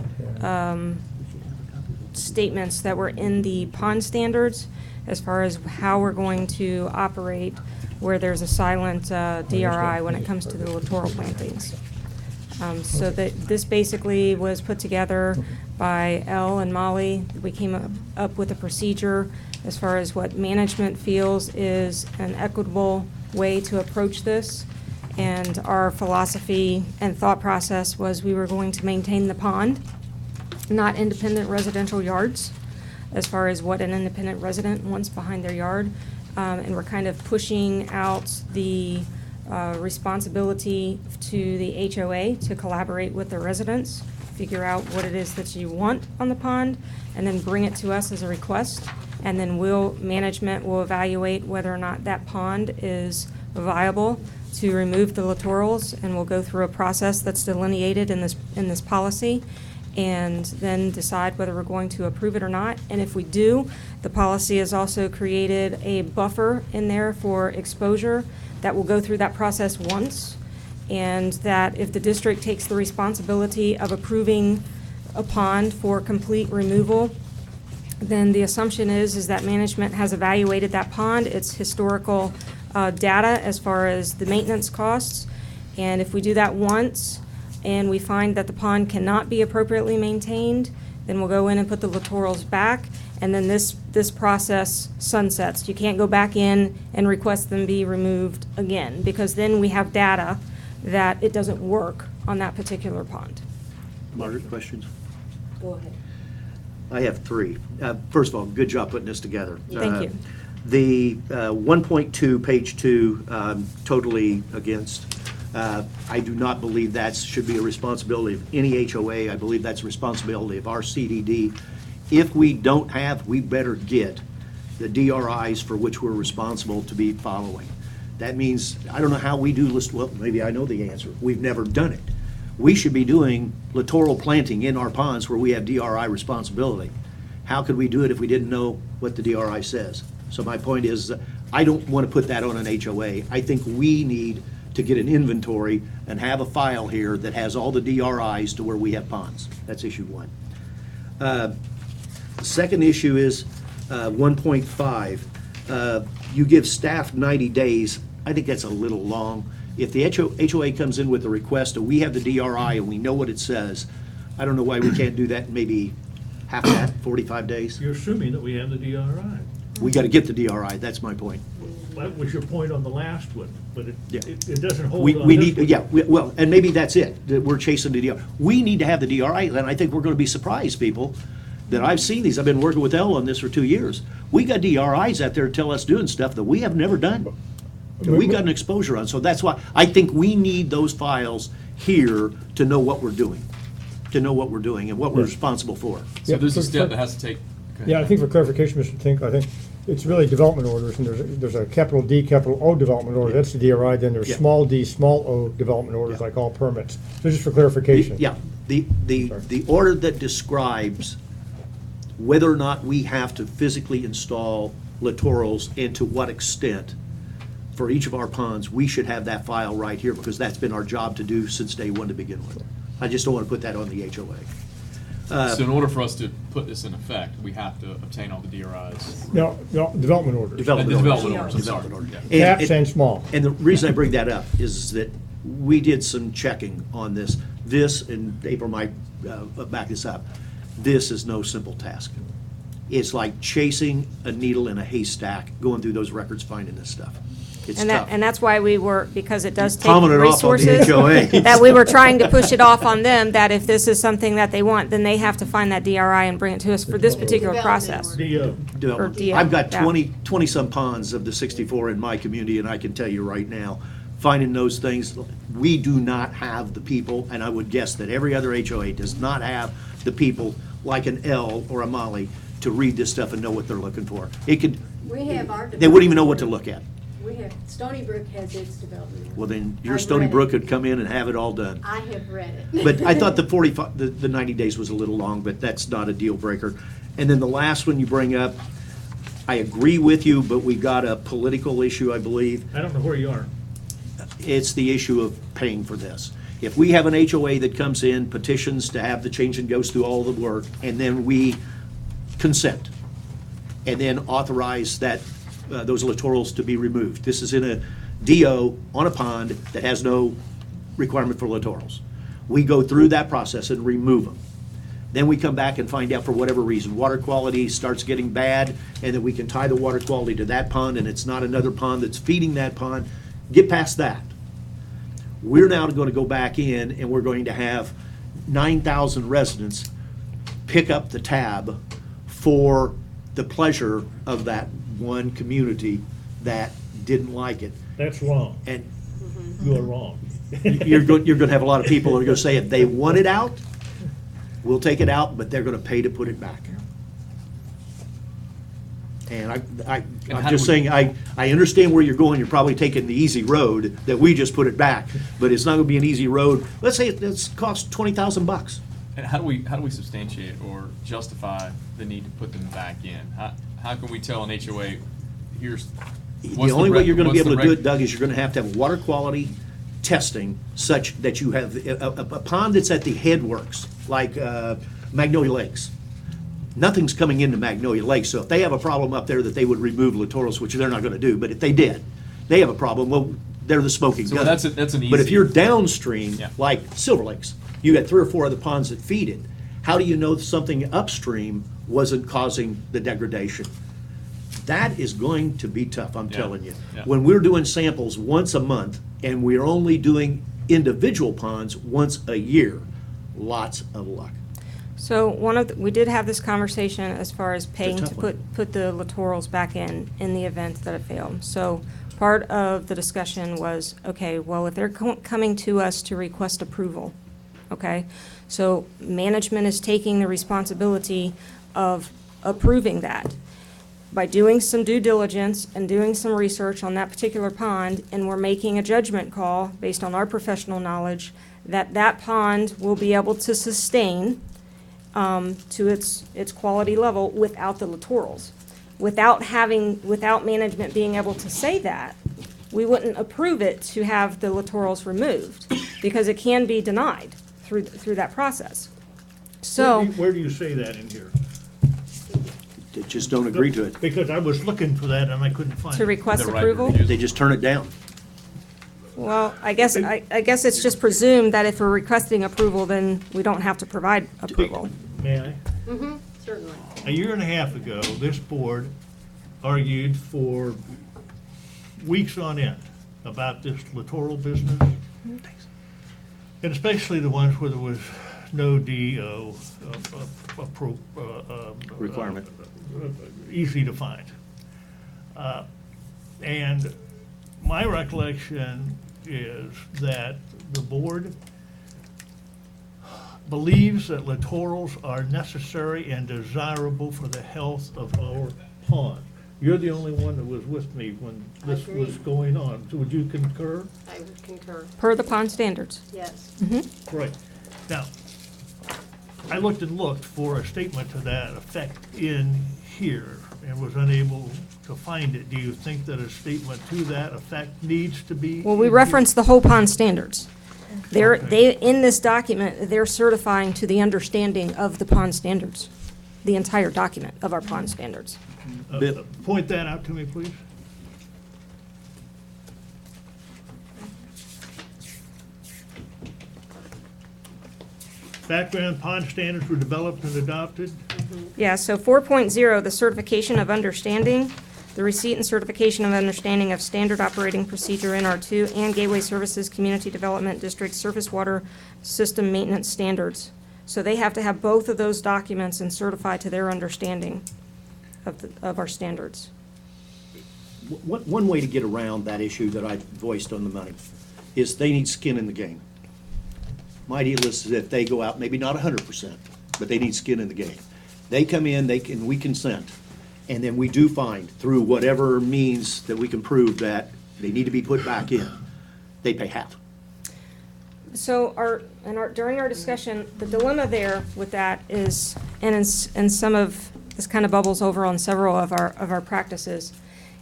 statements that were in the pond standards as far as how we're going to operate where there's a silent DRI when it comes to the littoral plantings. So this basically was put together by Elle and Molly. We came up with a procedure as far as what management feels is an equitable way to approach this. And our philosophy and thought process was we were going to maintain the pond, not independent residential yards, as far as what an independent resident wants behind their yard. And we're kind of pushing out the responsibility to the HOA to collaborate with the residents, figure out what it is that you want on the pond, and then bring it to us as a request. And then management will evaluate whether or not that pond is viable to remove the littorals, and we'll go through a process that's delineated in this policy, and then decide whether we're going to approve it or not. And if we do, the policy has also created a buffer in there for exposure that will go through that process once, and that if the district takes the responsibility of approving a pond for complete removal, then the assumption is that management has evaluated that pond, its historical data as far as the maintenance costs. And if we do that once and we find that the pond cannot be appropriately maintained, then we'll go in and put the littorals back, and then this process sunsets. You can't go back in and request them be removed again, because then we have data that it doesn't work on that particular pond. Margaret, questions? Go ahead. I have 3. First of all, good job putting this together. Thank you. The 1.2, page 2, totally against. I do not believe that should be a responsibility of any HOA. I believe that's a responsibility of our CDD. If we don't have, we better get the DRIs for which we're responsible to be following. That means, I don't know how we do list, well, maybe I know the answer. We've never done it. We should be doing littoral planting in our ponds where we have DRI responsibility. How could we do it if we didn't know what the DRI says? So my point is, I don't want to put that on an HOA. I think we need to get an inventory and have a file here that has all the DRIs to where we have ponds. That's issue 1. The second issue is 1.5. You give staff 90 days. I think that's a little long. If the HOA comes in with a request and we have the DRI and we know what it says, I don't know why we can't do that in maybe half that, 45 days. You're assuming that we have the DRI. We got to get the DRI, that's my point. That was your point on the last one, but Yeah. it doesn't hold on We this need, one. yeah, well, and maybe that's it, that we're chasing the DRI. We need to have the DRI, and I think we're going to be surprised, people, that I've seen these. I've been working with Elle on this for 2 years. We got DRIs out there tell us doing stuff that we have never done. That we got an exposure on. So that's why I think we need those files here to know what we're doing, and what we're responsible for. So Yeah, there's a for- step for- that has to take. go ahead. Yeah, I think for clarification, Mr. Tink, I think it's really development orders, and there's a capital D, capital O development order, that's the DRI, then there's Yeah. small d, small o development orders, Yeah. like all permits. So just for clarification. Yeah, the Sorry. order that describes whether or not we have to physically install littorals and to what extent for each of our ponds, we should have that file right here, because that's been our job to do since day one to begin with. I just don't want to put that on the HOA. So in order for us to put this in effect, we have to obtain all the DRIs. No, development orders. Development The orders. development orders, I'm sorry. Development orders. Caps and small. And the reason I bring that up is that we did some checking on this. This, and April might back this up, this is no simple task. It's like chasing a needle in a haystack, going through those records, finding this stuff. It's tough. And that's why we were, because it does take Palming it off on the resources, HOAs. that we were trying to push it off on them, that if this is something that they want, then they have to find that DRI and bring it to us for this particular process. Development. Or DO, I've got yeah. 20-some ponds of the 64 in my community, and I can tell you right now, finding those things, we do not have the people, and I would guess that every other HOA does not have the people like an L or a Molly to read this stuff and know what they're looking for. It could, We have our. they wouldn't even know what to look at. We have, Stony Brook has its development. Well, then your I've Stony read Brook it. could come in and have it all done. I have read it. But I thought the 45, the 90 days was a little long, but that's not a deal breaker. And then the last one you bring up, I agree with you, but we got a political issue, I believe. I don't know where you are. It's the issue of paying for this. If we have an HOA that comes in, petitions to have the change and goes through all the work, and then we consent, and then authorize that, those littorals to be removed. This is in a DO on a pond that has no requirement for littorals. We go through that process and remove them. Then we come back and find out for whatever reason, water quality starts getting bad, and that we can tie the water quality to that pond, and it's not another pond that's feeding that pond. Get past that. We're now going to go back in, and we're going to have 9,000 residents pick up the tab for the pleasure of that one community that didn't like it. That's wrong. And You are wrong. you're going to have a lot of people that are going to say, if they want it out, we'll take it out, but they're going to pay to put it back. And I'm how just do we- saying, I understand where you're going. You're probably taking the easy road, that we just put it back, but it's not going to be an easy road. Let's say it's cost $20,000. And how do we substantiate or justify the need to put them back in? How can we tell an HOA, here's. The only way you're going to be able to do it, Doug, is you're going to have water quality testing such that you have a pond that's at the headworks, like Magnolia Lakes. Nothing's coming into Magnolia Lakes, so if they have a problem up there that they would remove littorals, which they're not going to do, but if they did, they have a problem, well, they're the smoking So gun. that's an But if easy- you're downstream, Yeah. like Silver Lakes, you got 3 or 4 other ponds that feed it. How do you know something upstream wasn't causing the degradation? That is going to be tough, I'm Yeah. telling you. Yeah. When we're doing samples once a month, and we're only doing individual ponds once a year, lots of luck. So we did have this conversation as far as paying tough to one. put the littorals back in the event that it failed. So part of the discussion was, okay, well, if they're coming to us to request approval, okay? So management is taking the responsibility of approving that by doing some due diligence and doing some research on that particular pond, and we're making a judgment call based on our professional knowledge that that pond will be able to sustain to its quality level without the littorals. Without management being able to say that, we wouldn't approve it to have the littorals removed, because it can be denied through that process. So, Where do you say that in here? They just don't agree to it. Because I was looking for that and I couldn't find it. to request The right approval? reviews. They just turn it down. Well, I guess it's just presumed that if we're requesting approval, then we don't have to provide approval. May I? Mm-hmm, certainly. A year and a half ago, this board argued for weeks on end about this littoral business. And especially the ones where there was no Requirement. easy to find. And my recollection is that the board believes that littorals are necessary and desirable for the health of our pond. You're the only one that was with me when this agree. was going on. So would you concur? I would concur, Per the pond standards. yes. Right. Now, I looked and looked for a statement to that effect in here and was unable to find it. Do you think that a statement to that effect needs to be? Well, we in here? reference the whole pond standards. Okay. In this document, they're certifying to the understanding of the pond standards, the entire document of our pond standards. Point that out to me, please. Background pond standards were developed and adopted. Yeah, so 4.0, the certification of understanding, the receipt and certification of understanding of standard operating procedure NR2 and Gateway Services Community Development District surface water system maintenance standards. So they have to have both of those documents and certify to their understanding of our standards. One way to get around that issue that I voiced on the money is they need skin in the game. My deal is that they go out, maybe not 100%, but they need skin in the game. They come in, we consent, and then we do find, through whatever means that we can prove that they need to be put back in, they pay half. So during our discussion, the dilemma there with that is, and some of, this kind of bubbles over on several of our practices,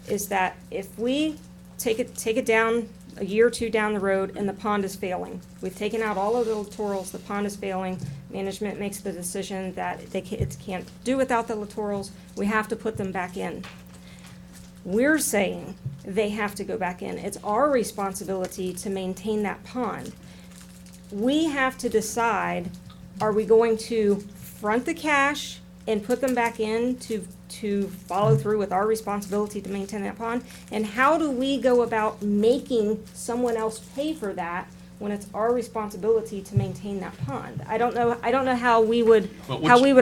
is that if we take it down a year or two down the road and the pond is failing, we've taken out all of the littorals, the pond is failing, management makes the decision that it can't do without the littorals, we have to put them back in. We're saying they have to go back in. It's our responsibility to maintain that pond. We have to decide, are we going to front the cash and put them back in to follow through with our responsibility to maintain that pond? And how do we go about making someone else pay for that when it's our responsibility to maintain that pond? I don't know how we would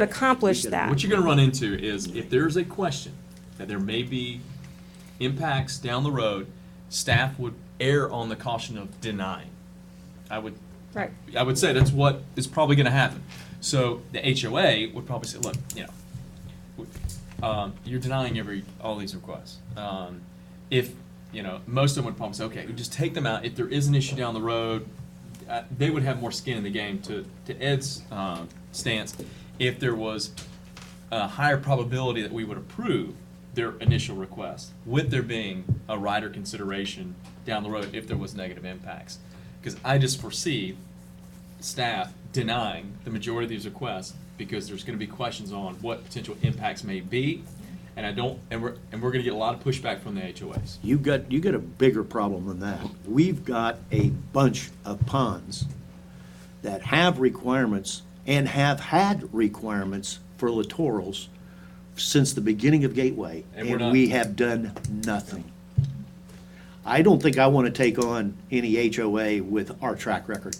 accomplish that. What you're gonna run into is if there's a question that there may be impacts down the road, staff would err on the caution of denying. Right. I would say that's what is probably gonna happen. So the HOA would probably say, look, you're denying all these requests. If, most of them would probably say, okay, we just take them out. If there is an issue down the road, they would have more skin in the game to Ed's stance. If there was a higher probability that we would approve their initial request, with there being a rider consideration down the road if there was negative impacts. Because I just foresee staff denying the majority of these requests because there's going to be questions on what potential impacts may be, and we're going to get a lot of pushback from the HOAs. You got a bigger problem than that. We've got a bunch of ponds that have requirements and have had requirements for littorals since the beginning of Gateway, and we have done nothing. I don't think I want to take on any HOA with our track record.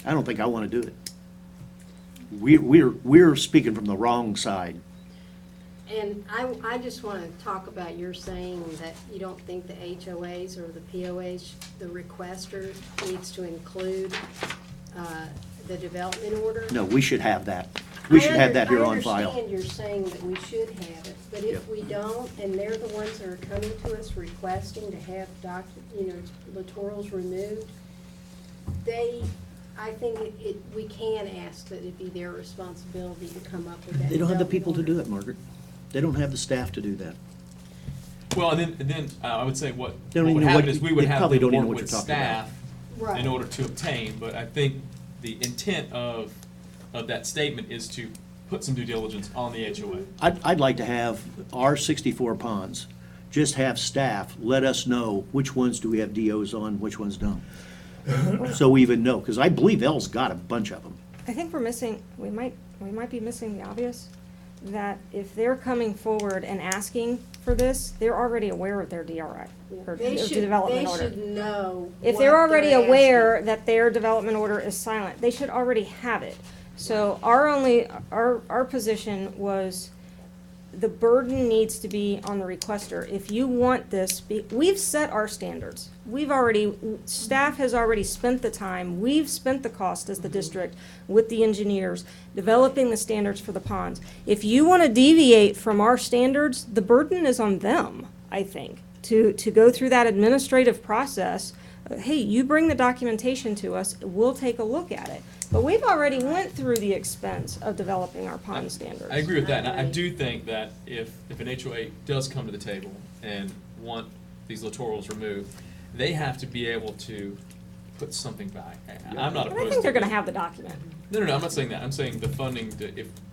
I don't think I want to do it. We're speaking from the wrong side. And I just want to talk about your saying that you don't think the HOAs or the POAs, the requester needs to include the development order. No, we should have that. We should have that here on file. I understand you're saying that we should have it, but if we don't, and they're the ones that are coming to us requesting to have littorals removed, I think we can ask that it be their responsibility to come up with that. They don't have the people to development do it, Margaret. They don't have the staff to do that. Well, and then I would say what They don't would even know happen what- is we would they have probably them don't even work know what with you're talking about. staff Right. in order to obtain, but I think the intent of that statement is to put some due diligence on the HOA. I'd like to have our 64 ponds, just have staff let us know which ones do we have DOs on, which ones don't. So we even know, because I believe L's got a bunch of them. I think we might be missing the obvious. that if they're coming forward and asking for this, they're already aware of their DRI, or They their should, development they order. should know. If what they're already they're aware asking. that their development order is silent, they should already have it. So our position was, the burden needs to be on the requester. If you want this, we've set our standards. Staff has already spent the time, we've spent the cost as the district with the engineers, developing the standards for the ponds. If you want to deviate from our standards, the burden is on them, I think, to go through that administrative process. Hey, you bring the documentation to us, we'll take a look at it. But we've already went through the expense of developing our pond standards. I agree with that, and I do think that if an HOA does come to the table and want these littorals removed, they have to be able to put something back. I'm not And opposed I think they're to gonna have the document. No, I'm not saying that. I'm saying the funding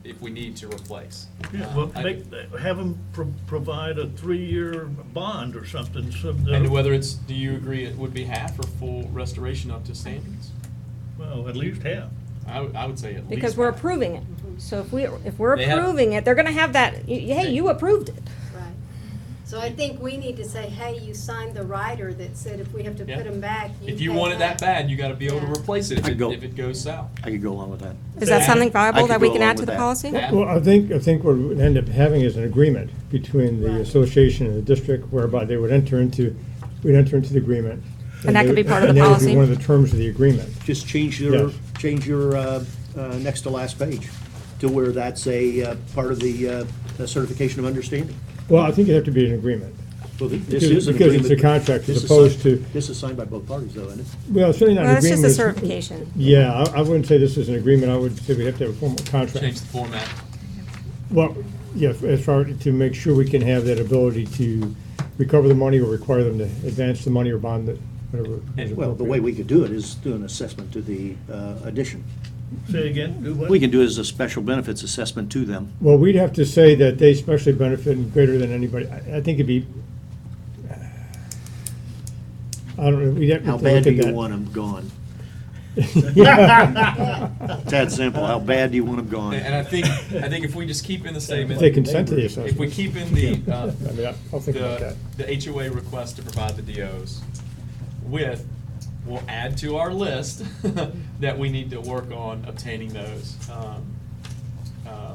if we need to replace. Yeah, well, have them provide a 3-year bond or something. So that- And whether do you agree it would be half or full restoration up to standards? Well, at least half. I would say at least. Because we're half. approving it. So if we're They have- approving it, they're gonna have that, hey, you approved it. Right. So I think we need to say, hey, you signed the rider that said if we have to Yeah. put them back, you If you pay want it that bad, you gotta be able to Yeah. replace it I go- if it goes south. I could go along with that. Is that something I viable could that we go can along add to with the that. policy? Well, I think what we'd end up having is an agreement between the Right. association and the district whereby they would enter into the agreement. And that could be part of and the that would policy? be one of the terms of the agreement. Just change Yes. your next to last page to where that's a part of the certification of understanding. Well, I think it'd have to be an agreement. Well, this Because- is an because it's agreement. a contract as This is opposed signed- to- This is signed by both parties, though, isn't it? Well, it's certainly not Well, an that's agreement. just a it's- certification. Yeah, I wouldn't say this is an agreement. I would say we have to have a formal contract. Change the format. Well, yeah, as far to make sure we can have that ability to recover the money or require them to advance the money or bond it, whatever. is Well, the way we could do it is do an assessment to the addition. Say again, do what? We can do it as a special benefits assessment to them. Well, we'd have to say that they especially benefit greater than anybody. I think it'd be, I don't know, we'd have to How look bad at do you that. want them gone? Yeah. It's that simple. How bad do you want them gone? And I think if we just keep in the statement. If they consent to the If we assessment. keep in the, I mean, I'll think about that. the HOA request to provide the DOs with, we'll add to our list that we need to work on obtaining those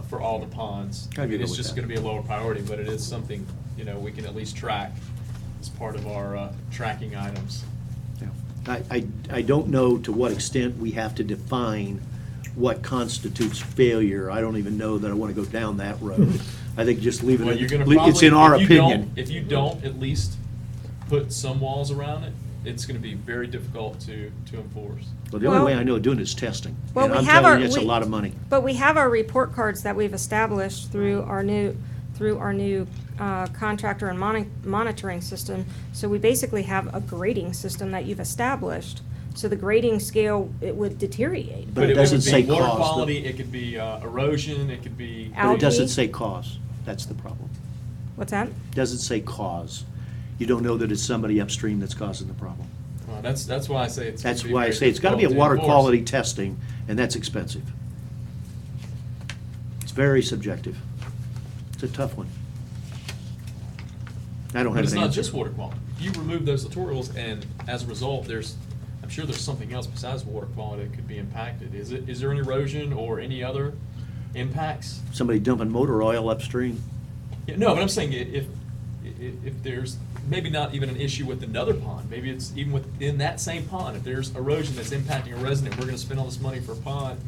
for all the ponds. I'd be good It's with just that. gonna be a lower priority, but it is something, we can at least track as part of our tracking items. Yeah. I don't know to what extent we have to define what constitutes failure. I don't even know that I want to go down that road. I think just leave Well, it, you're gonna it's in probably- our if you opinion. don't- If you don't at least put some walls around it, it's gonna be very difficult to enforce. Well, the only way Well- I know of doing it is testing. Well, And we I'm have telling you, our- it's a we- lot of money. But we have our report cards that we've established through our new contractor and monitoring system. So we basically have a grading system that you've established. So the grading scale, it would deteriorate. But it would doesn't be say water cause, though. quality, it could be erosion, it could be. But it doesn't Algae? say cause. That's the problem. What's that? Doesn't say cause. You don't know that it's somebody upstream that's causing the problem. Well, that's why I say it's. gonna That's be why I very say it's got to be a difficult water enforce. quality testing, and that's expensive. It's very subjective. It's a tough one. I don't But have it's an not answer. just water quality. You remove those littorals, and as a result, I'm sure there's something else besides water quality that could be impacted. Is there any erosion or any other impacts? Somebody dumping motor oil upstream. Yeah, no, but I'm saying if there's maybe not even an issue with another pond, maybe it's even within that same pond, if there's erosion that's impacting a resident, we're gonna spend all this money for a pond.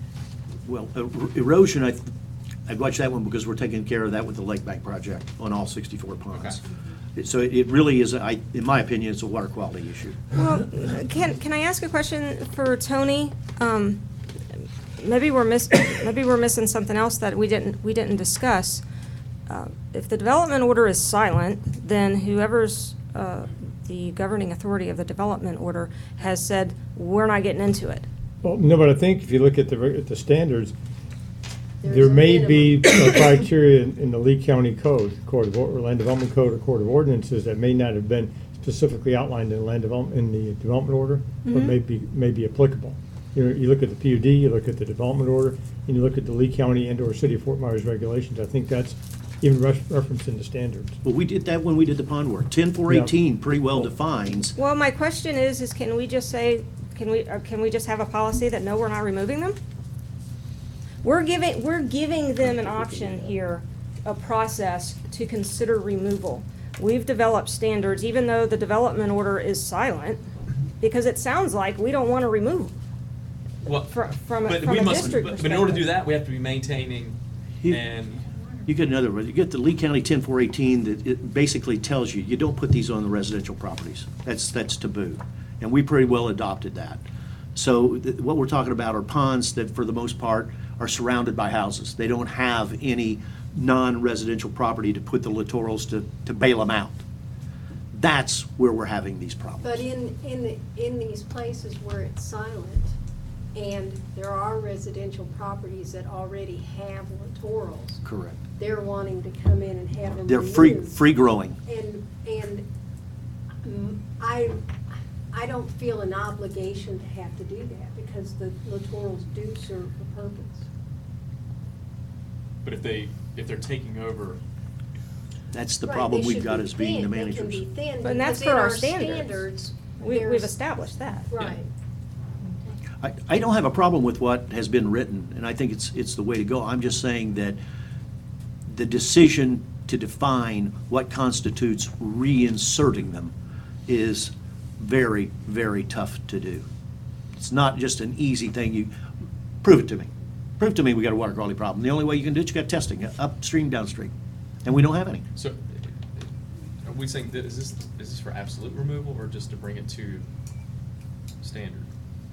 Well, erosion, I'd watch that one because we're taking care of that with the Lake Bank project on all 64 ponds. So it really is, in my opinion, it's a water quality issue. Well, can I ask a question for Tony? Maybe we're missing something else that we didn't discuss. If the development order is silent, then whoever's the governing authority of the development order has said, we're not getting into it. Well, no, but I think if you look at the standards, There's there a may be minimum. criteria in the Lee County Code, or Land Development Code, or Code of Ordinances that may not have been specifically outlined in the Development Order, but Mhm. may be applicable. You look at the PUD, you look at the development order, and you look at the Lee County and/or City of Fort Myers regulations. I think that's even referenced in the standards. Well, we did that when we did the pond work. 10.418 pretty well defines. Well, my question is can we just say, can we just have a policy that no, we're not removing them? We're giving them an option here, a process to consider removal. We've developed standards, even though the development order is silent, because it sounds like we don't want to remove Well, from a but we must, district but in order to do perspective. that, we have to be maintaining You- and, You get another one. You get the Lee County 10.418 that it basically tells you, you don't put these on the residential properties. That's taboo. And we pretty well adopted that. So what we're talking about are ponds that, for the most part, are surrounded by houses. They don't have any non-residential property to put the littorals to bail them out. That's where we're having these problems. But in these places where it's silent, and there are residential properties that already have littorals, Correct. they're wanting to come in and have them They're removed. free growing. And I don't feel an obligation to have to do that, because the littorals do serve a purpose. but if they're taking over, That's the Right, problem they we've should got be as being the thin. managers. They can be thin, But that's because for in our standards. We've there's- established that. Right. I don't have a problem with what has been written, and I think it's the way to go. I'm just saying that the decision to define what constitutes reinserting them is very, very tough to do. It's not just an easy thing. Prove it to me. Prove to me we got a water quality problem. The only way you can do it, you got testing, upstream, downstream, and we don't have any. so are we saying that, is this for absolute removal or just to bring it to standard?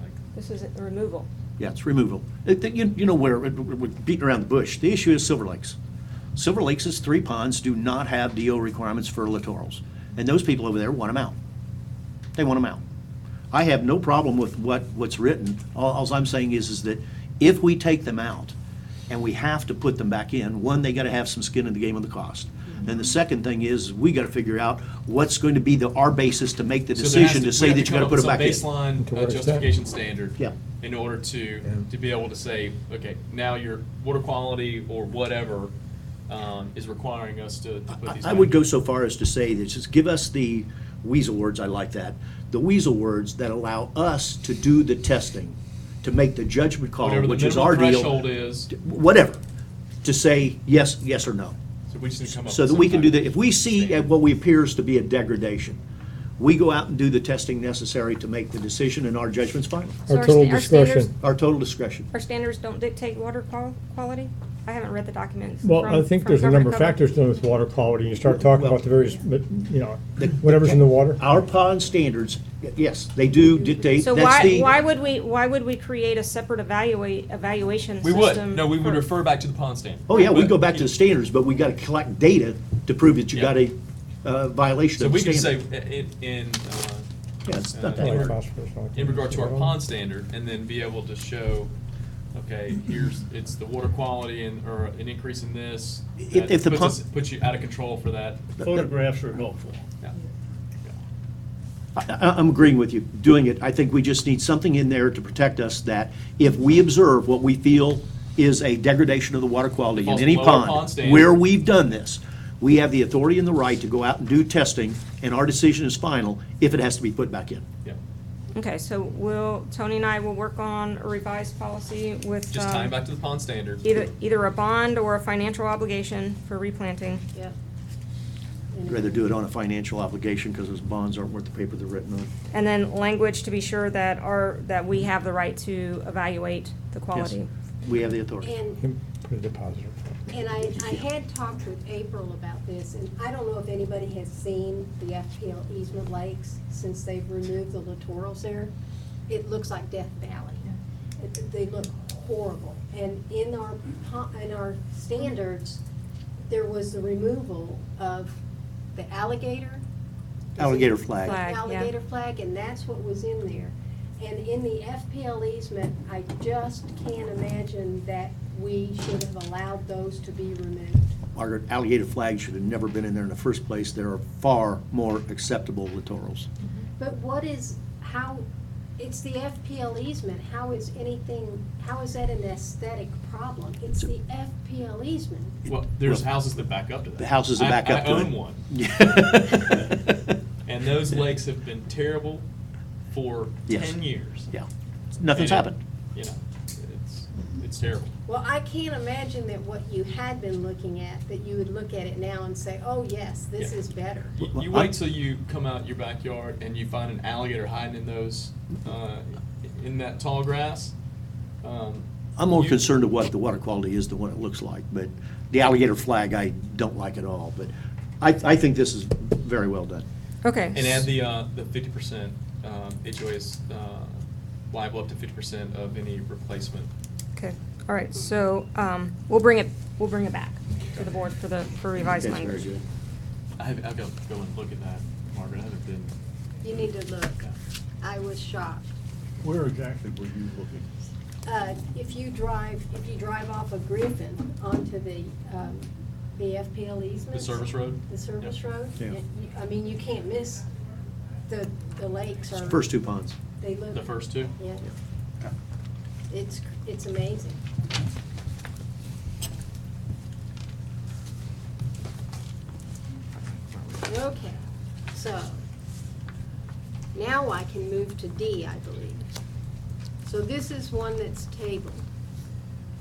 Like, This is a removal. Yeah, it's removal. You know where, we're beating around the bush. The issue is Silver Lakes. Silver Lakes' 3 ponds do not have DO requirements for littorals, and those people over there want them out. They want them out. I have no problem with what's written. All I'm saying is that if we take them out and we have to put them back in, one, they gotta have some skin in the game of the cost. And the second thing is, we gotta figure out what's going to be our basis to make the so there has decision to we say have that you come gotta up put with them back in. some baseline To what extent? justification standard. Yeah. In order to be able to say, okay, now your water quality or whatever is requiring us to put these. I would back. go so far as to say that just give us the weasel words, I like that, the weasel words that allow us to do the testing, to make the judgment call, Whatever the which is minimum our deal. threshold is. Whatever, to say yes or no. So we just need to come up So with that we some can do type that. of If we see standard. what we appears to be a degradation, we go out and do the testing necessary to make the decision, and our judgment's final. So Our total our standards- discretion. Our total discretion. Our standards don't dictate water quality? I haven't read the documents. Well, I think there's a number of factors done with water quality. You start talking about the various, whatever's in the water. Our pond standards, yes, they do dictate, So that's the. why would we create a separate evaluation We system? would, no, we would for- refer back to the pond standard. Oh, yeah, we But, go back to you the standards, but we gotta collect data to prove that you Yeah. got a violation So of the we could say standard. Yeah, it's not that in hard. regard- in regard to our pond standard, and then be able to show, okay, it's the water quality or an increase in this. that If the puts you out of control for that. Photographs are helpful. Yeah. I'm agreeing with you, doing it. I think we just need something in there to protect us that if we observe what we feel is a degradation of the water quality in Falls any below our pond, pond standard. where we've done this, we have the authority and the right to go out and do testing, and our decision is final if it has to be put back in. Yeah. Okay, so Tony and I will work on a revised policy with. Just tying back to the pond standard. Either a bond or a financial obligation for replanting. Yeah. I'd rather do it on a financial obligation because those bonds aren't worth the paper they're written on. And then language to be sure that we have the right to evaluate the quality. We have the authority. And Put a deposit. I had talked with April about this, and I don't know if anybody has seen the FPL easement lakes since they've removed the littorals there. It looks like Death Valley. They look horrible. And in our standards, there was the removal of the alligator. Alligator flag. Flag, yeah. Alligator flag, and that's what was in there. And in the FPL easement, I just can't imagine that we should have allowed those to be removed. Margaret, alligator flag should have never been in there in the first place. There are far more acceptable littorals. But what is, how, It's the FPL easement. How is that an aesthetic problem? It's the FPL easement. Well, there's houses that back up to that. The houses that back up to I it. own one. Yeah. And those lakes have been terrible for Yes. 10 years. Yeah. Nothing's And, happened. You know, it's terrible. Well, I can't imagine that what you had been looking at, that you would look at it now and say, oh, yes, this Yeah. is better. You wait till you come out your backyard and you find an alligator hiding in those, in that tall grass. I'm more you- concerned with what the water quality is than what it looks like, but the alligator flag I don't like at all, but I think this is very well done. Okay. And add the 50%, HOA is liable up to 50% of any replacement. Okay, all right, so, we'll bring it back to the board for revised That's very language. good. I've got to go and look at that, Margaret. I haven't been. You need to look. I was shocked. Where exactly were you looking? If you drive off of Griffin onto the FPL easement. The service road? The service road. Yeah. I mean, you can't miss the lakes are. First two ponds. They look. The first two? Yeah. It's amazing. Okay, so now I can move to D, I believe. So this is one that's tabled,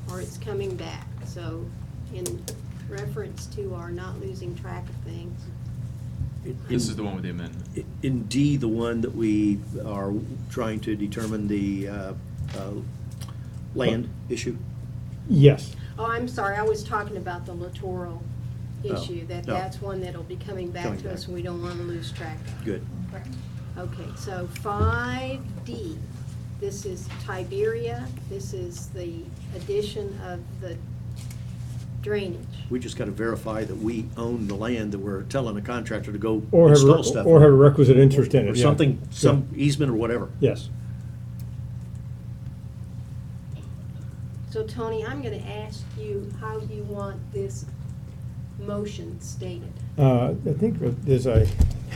or it's coming back. So in reference to our not losing track of things. This is the one with the amendment. In D, the one that we are trying to determine the land issue. Yes. Oh, I'm sorry, I was talking about the littoral Oh, issue, no. that's one that'll be coming back Coming to us, back. and we don't want to lose track of. Good. Okay, so 5D, this is Tiberia, this is the addition of the drainage. We just got to verify that we own the land that we're telling a contractor to go Or have, install stuff. or have a requisite interest in it, Or yeah. something, some Yeah. easement or whatever. Yes. So Tony, I'm going to ask you how you want this motion stated. I think as I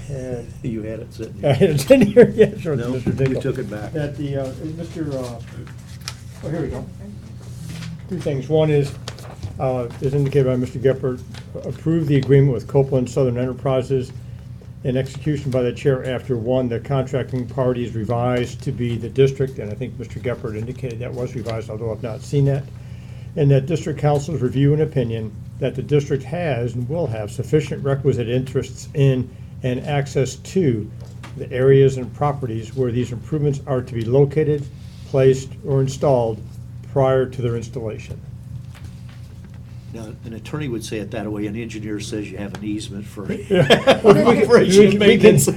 had, You had it sitting. I had it in here, yeah, sure. No, Mr. you Dingle. took it back. That the, oh, here we go. Two things. One is, as indicated by Mr. Geppert, approve the agreement with Copeland Southern Enterprises in execution by the chair after, one, the contracting party is revised to be the district, and I think Mr. Geppert indicated that was revised, although I've not seen that. And that district council's review and opinion that the district has and will have sufficient requisite interests in and access to the areas and properties where these improvements are to be located, placed, or installed prior to their installation. Now, an attorney would say it that way, an engineer says you have an easement for We maintenance.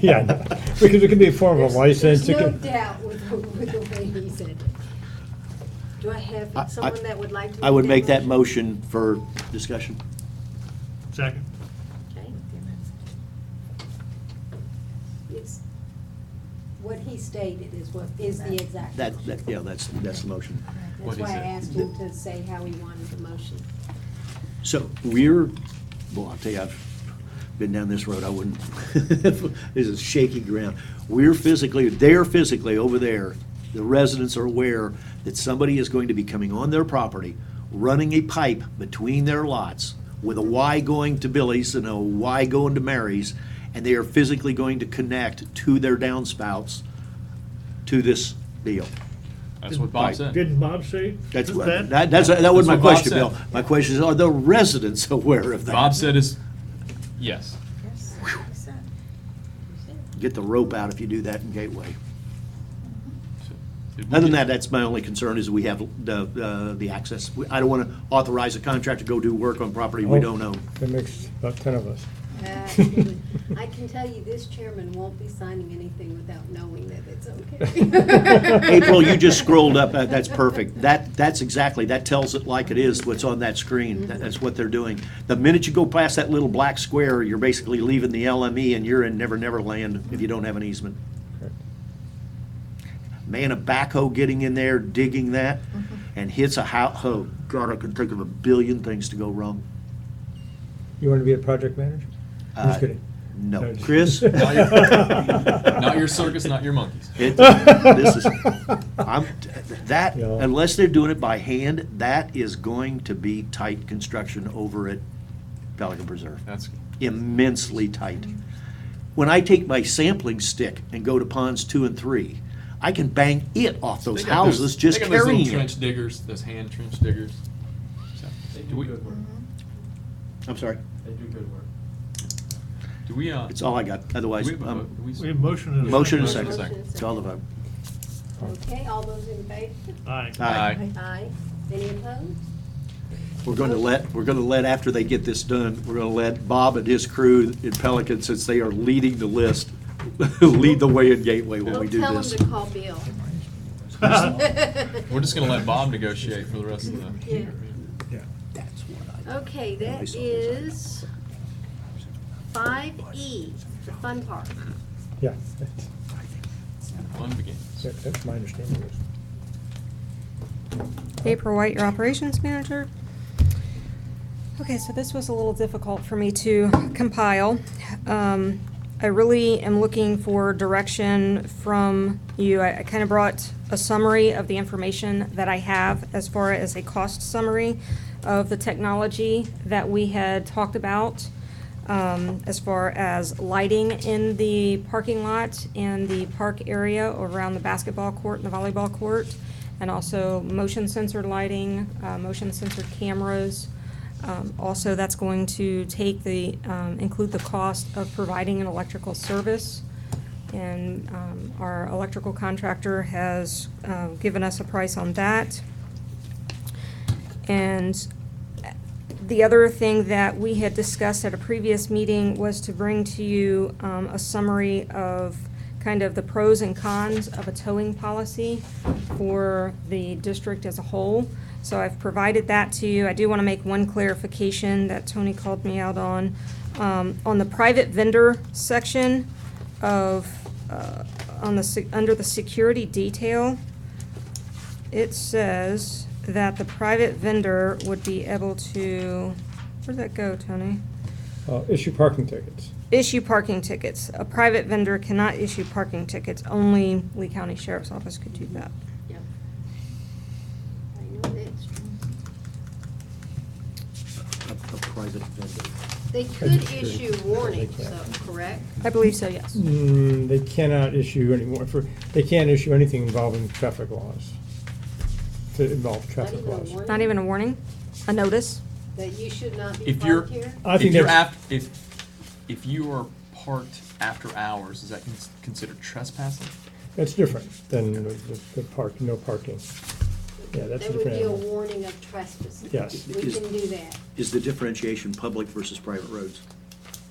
Yeah, I know. Because it can be a form of a license. There's it no can- doubt with the way he said it. Do I have someone that would like to? I would make that motion for discussion. Second. Okay. It's, what he stated is the exact motion. Yeah, that's the motion. That's why I asked him to say how he wanted the motion. So well, I'll tell you, I've been down this road, I wouldn't, this is shaky ground. They're physically over there, the residents are aware that somebody is going to be coming on their property, running a pipe between their lots with a Y going to Billy's and a Y going to Mary's, and they are physically going to connect to their downspouts to this deal. That's what Bob said. Didn't Bob say That's that? that was my what Bob question, said. Bill. My question is, are the residents aware of that? Bob said is, yes. Yes, you said. Get the rope out if you do that in Gateway. Did we Other than get- that, that's my only concern is we have the access. I don't want to authorize a contractor to go do work on property we don't own. That makes about 10 of us. I can tell you this chairman won't be signing anything without knowing that it's okay. April, you just scrolled up, that's perfect. That's exactly, that tells it like it is, what's on that screen. That's what they're doing. The minute you go past that little black square, you're basically leaving the LME and you're in Never Never Land if you don't have an easement. Correct. Man, a backhoe getting in there, digging that, and hits a house, oh, God, I can think of a billion things to go wrong. You want to be a project manager? I'm just kidding. No. Chris? Not your circus, not your monkeys. This is, that, Yeah. unless they're doing it by hand, that is going to be tight construction over at Pelican Preserve. That's, Immensely tight. When I take my sampling stick and go to ponds 2 and 3, I can bang it off those they got those- houses just they got those carrying little it. trench diggers, those hand trench diggers. So, do we, I'm sorry, they do good work. Do we, it's all I got. Otherwise, do we have a vote? Do We have motion and a motion and second. second. It's all the vote. Okay, all those in favor? Aye. Aye. Aye. Any opposed? We're going to let, after they get this done, we're going to let Bob and his crew in Pelican, since they are leading the list, lead the way in Gateway when we do We'll this. tell them to call Bill. We're just gonna let Bob negotiate for the rest of the. Yeah. That's what I. Okay, that is 5E, the fun part. Yeah, Fun begins. that's my understanding. April White, your operations manager. Okay, so this was a little difficult for me to compile. I really am looking for direction from you. I kind of brought a summary of the information that I have as far as a cost summary of the technology that we had talked about, as far as lighting in the parking lot and the park area around the basketball court and the volleyball court, and also motion sensor lighting, motion sensor cameras. Also, that's going to take the, include the cost of providing an electrical service. And our electrical contractor has given us a price on that. And the other thing that we had discussed at a previous meeting was to bring to you a summary of kind of the pros and cons of a towing policy for the district as a whole. So I've provided that to you. I do want to make one clarification that Tony called me out on. On the private vendor section of, under the security detail, it says that the private vendor would be able to, where'd that go, Tony? Issue parking tickets. Issue parking tickets. A private vendor cannot issue parking tickets. Only Lee County Sheriff's Office could do that. Yep. I know that's true. A private vendor. They could issue warnings, though, correct? I believe so, yes. They cannot issue any more, they can't issue anything involving traffic laws, to involve Not traffic even a laws. warning? Not even a warning? A notice? That you should not be If you're, parked here? I if think you're that's- if you are parked after hours, is that considered trespassing? That's different than the park, no parking. Yeah, that's a There would different be a animal. warning of trespassing. Yes. We can do that. Is the differentiation public versus private roads?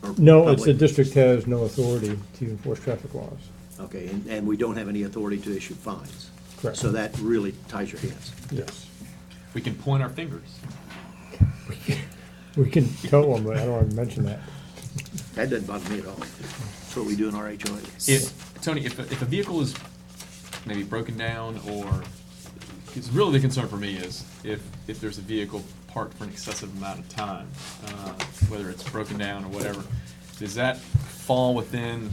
Or No, it's the public? district has no authority to enforce traffic laws. Okay, and we don't have any authority to issue fines. Correct. So that really ties your hands. Yes. We can point our fingers. We can tow them, but I don't want to mention that. That doesn't bother me at all. That's what we do in our HOA. Tony, if a vehicle is maybe broken down or, because really the concern for me is if there's a vehicle parked for an excessive amount of time, whether it's broken down or whatever, does that fall within,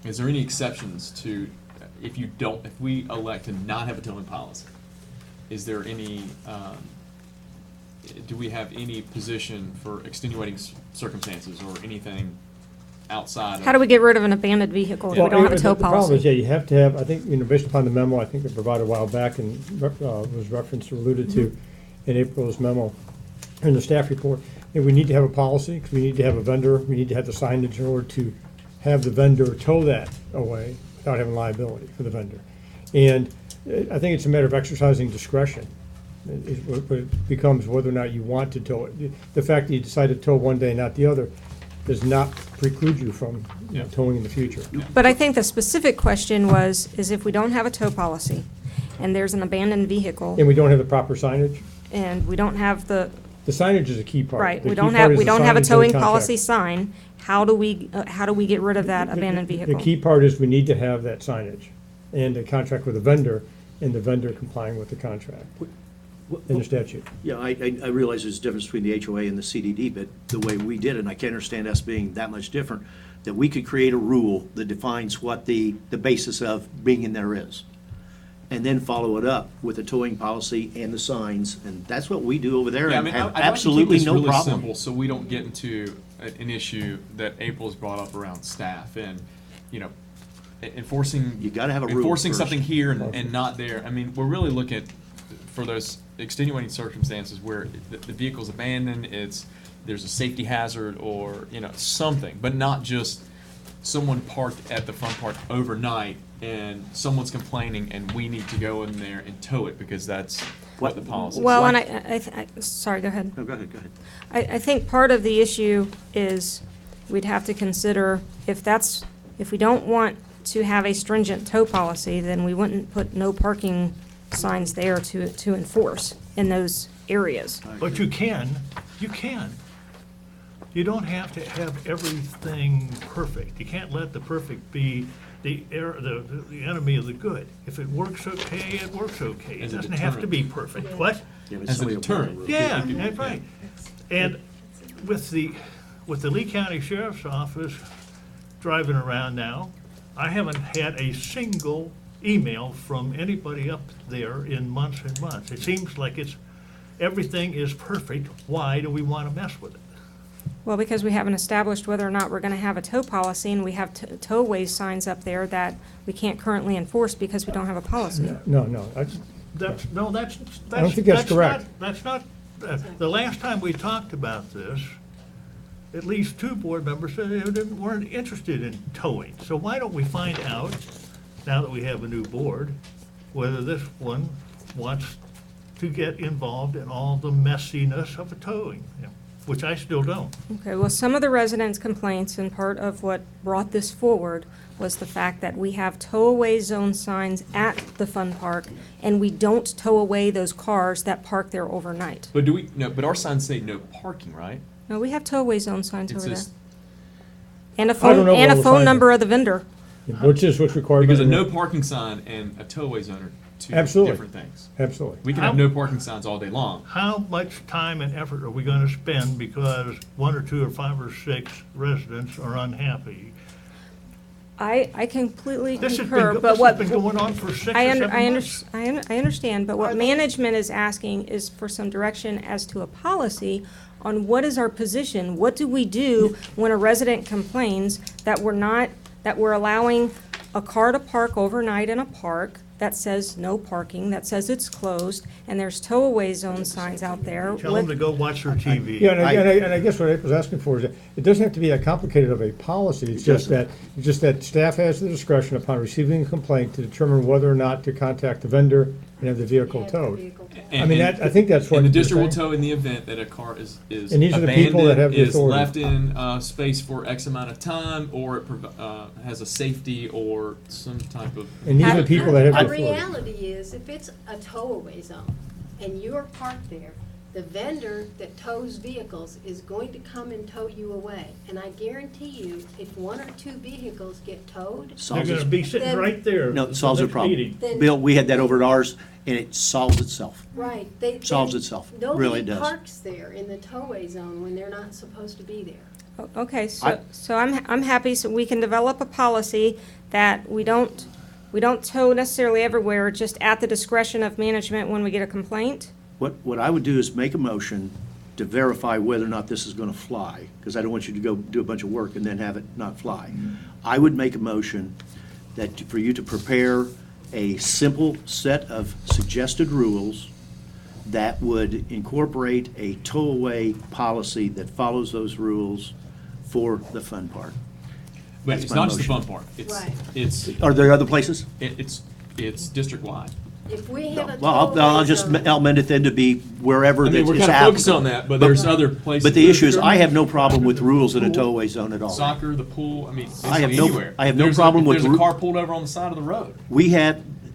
is there any exceptions to, if we elect to not have a towing policy, is there any, do we have any position for extenuating circumstances or anything outside of? How do we get rid of an abandoned vehicle if we Well, don't have a tow The problem is, yeah, policy? you have to have, I think, based upon the memo, I think they provided a while back and was referenced or alluded to in April's memo, in the staff report, we need to have a policy, because we need to have a vendor, we need to have the signage in order to have the vendor tow that away without having liability for the vendor. And I think it's a matter of exercising discretion. It becomes whether or not you want to tow it. The fact that you decide to tow one day, not the other, does not preclude you from towing in the future. But I think the specific question is if we don't have a tow policy and there's an abandoned vehicle And we don't have the proper signage. and we don't have the, The signage is a key part. right, The we key don't part is have the a signage in the towing contract. policy sign, how do we get rid of that abandoned vehicle? The key part is we need to have that signage and a contract with the vendor and the vendor complying with the contract. in the statute. Yeah, I realize there's a difference between the HOA and the CDD, but the way we did it, and I can't understand us being that much different, that we could create a rule that defines what the basis of being in there is, and then follow it up with a towing policy and the signs, and that's what we do over there, Yeah, I and mean, have I'd like to keep absolutely this no really problem. simple, so we don't get into an issue that April's brought up around staff and, you know, enforcing. You gotta have a rule Enforcing first. something here and not there. I mean, we're really looking for those extenuating circumstances where the vehicle's abandoned, there's a safety hazard or, you know, something, but not just someone parked at the fun park overnight and someone's complaining and we need to go in there and tow it because that's what the policy is. Well, and sorry, go ahead. No, go ahead, go ahead. I think part of the issue is we'd have to consider if we don't want to have a stringent tow policy, then we wouldn't put no parking signs there to enforce in those areas. But you can. You don't have to have everything perfect. You can't let the perfect be the enemy of the good. If it works okay, it works okay. It As a doesn't have to be perfect. What? Yeah, but As a somebody will deterrent. follow the Yeah, rule. that's right. And with the Lee County Sheriff's Office driving around now, I haven't had a single email from anybody up there in months and months. It seems like everything is perfect. Why do we want to mess with it? Well, because we haven't established whether or not we're going to have a tow policy, and we have towaway signs up there that we can't currently enforce because we don't have a policy. No, I don't think that's correct. That's not, the last time we talked about this, at least 2 board members said they weren't interested in towing. So why don't we find out, now that we have a new board, whether this one wants to get involved in all the messiness of a towing, which I still don't. Okay, well, some of the residents' complaints, and part of what brought this forward, was the fact that we have tow-away zone signs at the fun park, and we don't tow away those cars that park there overnight. But but our signs say no parking, right? No, we have tow-away zone signs It's over there. just- And a don't phone, know and what a we'll phone find number out. of the vendor. What's required? Because by a the no rule. parking sign and a towaway zone are two Absolutely. different things. Absolutely. We can have no parking signs all day long. How much time and effort are we gonna spend because 1 or 2 or 5 or 6 residents are unhappy? I completely This has concur, been, but this what. has been going on for 6 or I 7 months. understand, but what management is asking is for some direction as to a policy on what is our position? What do we do when a resident complains that we're allowing a car to park overnight in a park that says no parking, that says it's closed, and there's tow-away zone signs out there? Tell them to go watch their TV. Yeah, and I guess what April's asking for is that it doesn't have to be that complicated of a policy. It's just that staff has the discretion upon receiving a complaint to determine whether or not to contact the vendor and have the vehicle towed. I mean, I think that's what And the you're district will saying. tow in the event that a car is And these are the people that have the abandoned, is authority. left in space for X amount of time, or it has a safety or some type of. And these are the people that have the The authority. reality is, if it's a towaway zone and you're parked there, the vendor that tows vehicles is going to come and tow you away. And I guarantee you, if 1 or 2 vehicles get towed, They're Solves gonna its- be sitting Then- right there. No, it solves the next problem. meeting. Then- Bill, we had that over at ours, and it solves itself. right, Solves then itself. Really Nobody does. parks there in the towaway zone when they're not supposed to be there. Okay, so I'm happy, so we can develop a policy that we don't tow necessarily everywhere, just at the discretion of management when we get a complaint. What I would do is make a motion to verify whether or not this is going to fly, because I don't want you to go do a bunch of work and then have it not fly. I would make a motion that for you to prepare a simple set of suggested rules that would incorporate a tow-away policy that follows those rules for the fun park. But That's it's my not just the motion. fun park. Right. Are there other places? It's district wide. If we have a Well, I'll just towaway zone. I'll amend it then to be wherever I that mean, we're is kind of focused on applicable. that, but there's other places. But the issue is, I have no problem with rules in a tow-away zone at all. Soccer, the pool, I mean, I have basically no- anywhere. I have no There's problem with There's a ru- car pulled over on the side of the road.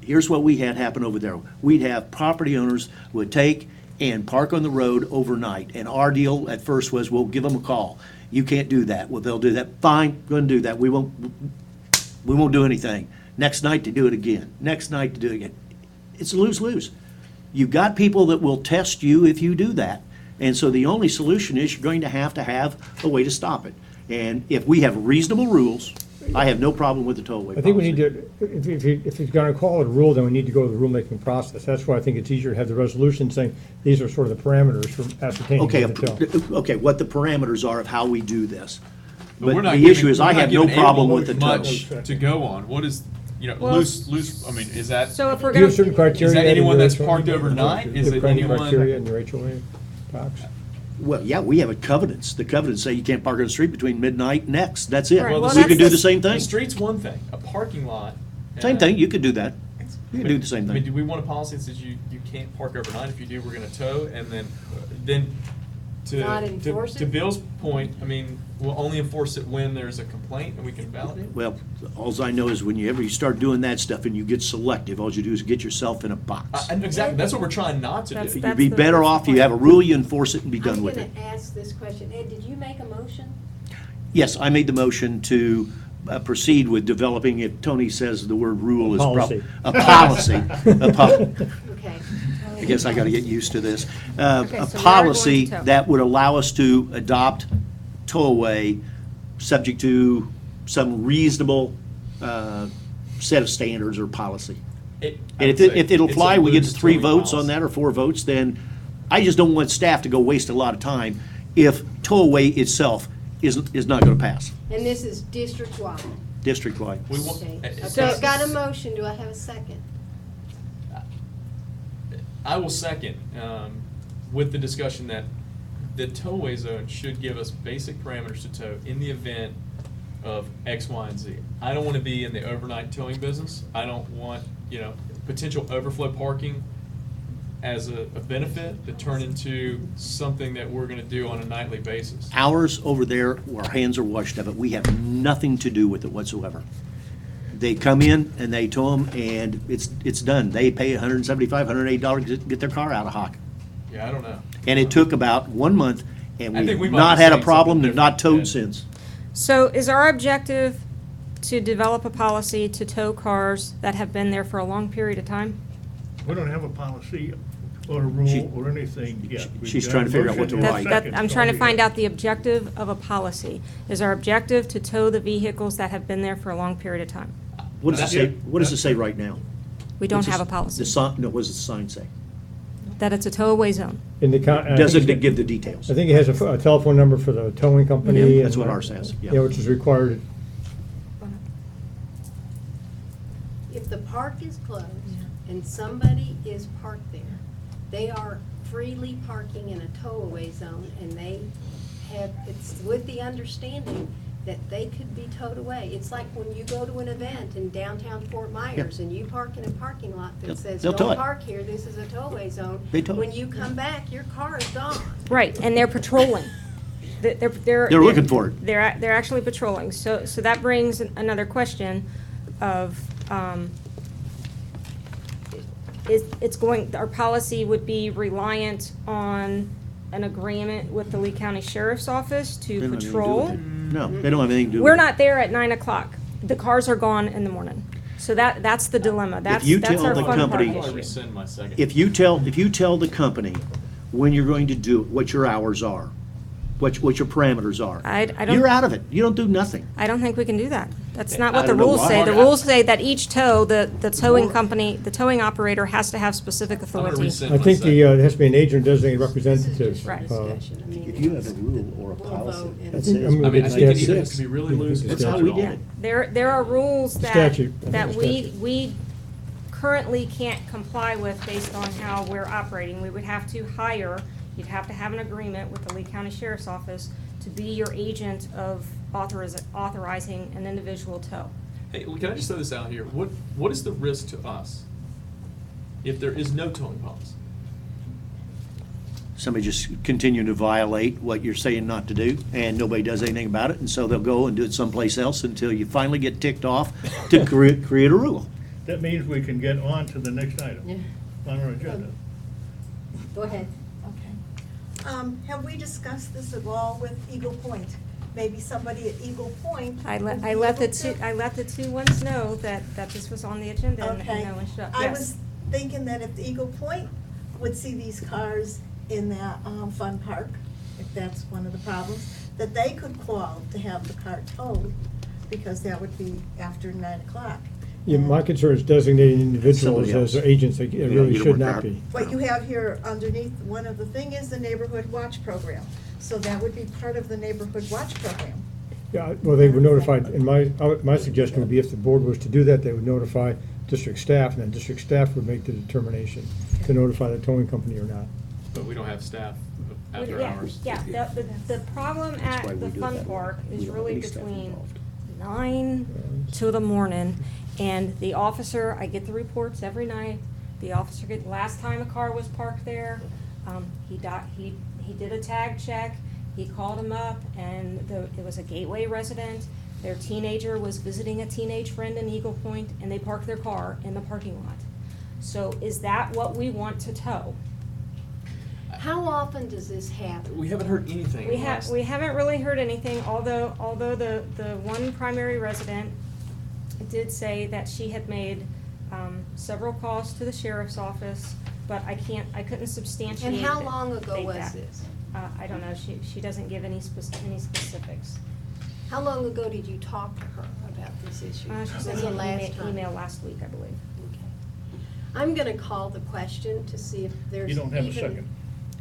Here's what we had happen over there. We'd have property owners would take and park on the road overnight, and our deal at first was, we'll give them a call. You can't do that. Well, they'll do that. Fine, go and do that. We won't do anything. Next night to do it again. Next night to do it again. It's a lose-lose. You've got people that will test you if you do that. And so the only solution is you're going to have a way to stop it. And if we have reasonable rules, I have no problem with the tollway policy. I think we need to, if you're gonna call it a rule, then we need to go to the rulemaking process. That's why I think it's easier to have the resolution saying, these are sort of the parameters for ascertaining Okay, the tow. okay, what the parameters are of how we do this. But we're But not the giving- issue is we're I not have no giving problem able with the tow. much to go on. What is, Well, loose, I mean, is that, So if we're Do you gonna. have certain criteria? is that in anyone your that's HOA? parked overnight? Is Do you it have any anyone? criteria in your HOA box? Well, yeah, we have a covenants. The covenants say you can't park on the street between midnight and X. That's it. Right, well, You that's can do the- the same The thing. street's one thing, a parking lot. Same thing, you could do that. You can do the same I mean, do thing. we want a policy that says you can't park overnight? If you do, we're gonna tow, and then Not enforce to it? Bill's point, I mean, we'll only enforce it when there's a complaint and we can validate it. Well, alls I know is when you start doing that stuff and you get selective, all you do is get yourself in a box. And exactly, that's what we're trying not to That's- do. You'd be the- better that's the off, you point. have a rule, you enforce it and be done I'm with it. gonna ask this question. Ed, did you make a motion? Yes, I made the motion to proceed with developing, if Tony says the word rule is Policy. a policy. Okay. I guess I gotta get used to this. Okay, A so we are policy going to tow. that would allow us to adopt tow-away, subject to some reasonable set of standards or policy. I And would say if it'll it's a fly, we get loose 3 towing votes on policy. that or 4 votes, then I just don't want staff to go waste a lot of time if tow-away itself is not gonna pass, And this is district-wide? district-wide. We want- Okay, So- I've got a motion. Do I have a second? I will second, with the discussion that the towaway zone should give us basic parameters to tow in the event of X, Y, and Z. I don't want to be in the overnight towing business. I don't want, potential overflow parking as a benefit to turn into something that we're going to do on a nightly basis. Ours over there, our hands are washed of it, we have nothing to do with it whatsoever. They come in and they tow them and it's done. They pay $175, $180 to get their car out of hock. Yeah, I don't know. And it took about 1 month and I think we we've might not be had a saying problem, something they've not different, towed yeah. since. So is our objective to develop a policy to tow cars that have been there for a long period of time? We don't have a policy or a She- rule or anything yet. We've she's got trying a to figure out what to motion and a write. second. I'm trying to find out the objective of a policy. Is our objective to tow the vehicles that have been there for a long period of time? What does it say, what does it say right now? We don't What's have a the policy. sign, no, what does the sign say? That it's a towaway zone. In the Doesn't it give the details? I think it has a telephone number for the towing company. Mhm. That's and, what ours says, yeah. Yeah, which is required. If the park is closed and somebody is parked there, they are freely parking in a tow-away zone, and they have, it's with the understanding that they could be towed away. It's like when you go to an event in downtown Fort Myers and you park in a parking lot They'll- that says, they'll tow don't it. park here, this is a tow-away zone. They tow it. When you come back, your car is gone. Right, and they're patrolling. They're looking for it. They're actually patrolling. So that brings another question of, our policy would be reliant on an agreement with the Lee County Sheriff's Office They to don't have anything to do patrol. with it. No, they don't have anything to do with it. We're not there at 9 o'clock. The cars are gone in the morning. So that's the dilemma. That's you that's tell our the fun part company- I'll issue. rescind my second. If you tell the company when you're going to do it, what your hours are, what your parameters are, I don't- you're out of it. You don't do nothing. I don't think we can do that. That's not I what the don't know rules why. say. The rules say that each tow, the towing company, the towing operator has to have specific gonna authority. rescind I my think second. there has to be an agent designated This is representative. just a Right. discussion. I mean, If you have a rule or a we'll policy vote and- that I think- says. I'm I mean, I It's think it statute. either has to be really loose. or That's not how at we all. did it. There are rules that, Statute. I think that it's we, statute. we currently can't comply with based on how we're operating. We would have to hire, you'd have to have an agreement with the Lee County Sheriff's Office to be your agent of authorizing an individual tow. Hey, can I just throw this out here? What is the risk to us if there is no towing policy? Somebody just continue to violate what you're saying not to do, and nobody does anything about it, and so they'll go and do it someplace else until you finally get ticked off to create a rule. That means we can get on to the next item Yeah. on our agenda. Go ahead. Have we discussed this at all with Eagle Point? Maybe somebody at Eagle Point. I would be let the able two, to- I let the two ones know that this was on the agenda and Okay. no one showed up. I Yes. was thinking that if Eagle Point would see these cars in that fun park, if that's one of the problems, that they could call to have the car towed, because that would be after 9 o'clock. Yeah, my concern is designating individuals Somebody else. as agents, it Yeah, really you don't should want not that. be. What you have here underneath, one of the thing is the Neighborhood Watch Program. So that would be part of the Neighborhood Watch Program. Yeah, well, they were notified, and my suggestion would be if the board was to do that, they would notify district staff, and then district staff would make the determination to notify the towing company or not. But we don't have staff after Yeah, hours. Yeah, the problem That's why at we the do it fun that way. park We is don't really need staff between involved. 9 to the morning, and the officer, I get the reports every night, the officer last time a car was parked there, he did a tag check, he called him up, and it was a Gateway resident, their teenager was visiting a teenage friend in Eagle Point, and they parked their car in the parking lot. So is that what we want to tow? How often does this happen? We haven't heard anything. We haven't really heard anything, although the one primary resident did say that she had made several calls to the sheriff's office, but I couldn't substantiate. And how long ago date was that. this? I don't know, she doesn't give any specifics. How long ago did you talk to her about this issue? She When sent the me last an time? email last week, I believe. Okay. I'm gonna call the question to see if there's You don't have a even- second.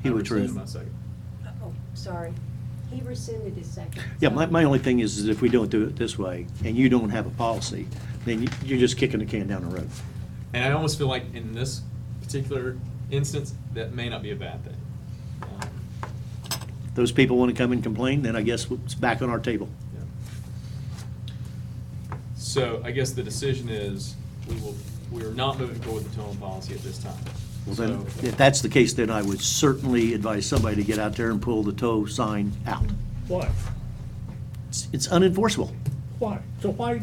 He I withdrew. rescinded my second. Oh, sorry. He rescinded his second. Yeah, so- my only thing is if we don't do it this way, and you don't have a policy, then you're just kicking the can down the road. And I almost feel like in this particular instance, that may not be a bad thing. Those people want to come and complain, then I guess it's back on our table. So I guess the decision is, we are not moving forward with the towing policy at this time. Well, then, So- if that's the case, then I would certainly advise somebody to get out there and pull the tow sign out. Why? It's unenforceable. Why? So why,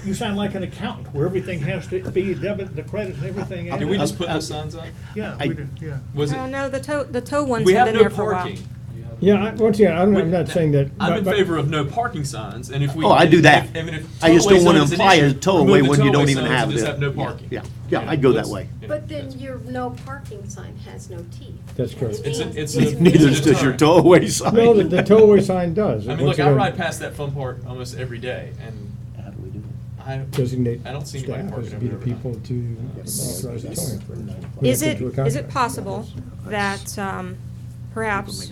you sound like an accountant, where everything has to be debit, the credit and everything. Did we just put those signs up? Yeah, I- we did, yeah. Was it? Oh, no, the tow ones We have have been no there for a while. parking. Yeah, once again, I'm not saying that. I'm in but- favor of no parking signs, and if we. Oh, I do that. if I just don't want to towaway signs is an imply a issue, tow remove away the when you don't towaway even signs have and just the. have no parking. Yeah, I'd go that let's- way. yeah, But then that's- your no parking sign has no teeth. That's correct. It It's a- means- it's a- Neither it's a does your deterrent. tow away sign. No, the tow away sign does. I mean, Once look, I again, ride past that fun park almost every day, and How do we do it? I Designate I don't see anybody staff parking as to be the over there. people to authorize the towing. We Is have it, to do a is contract. it possible that perhaps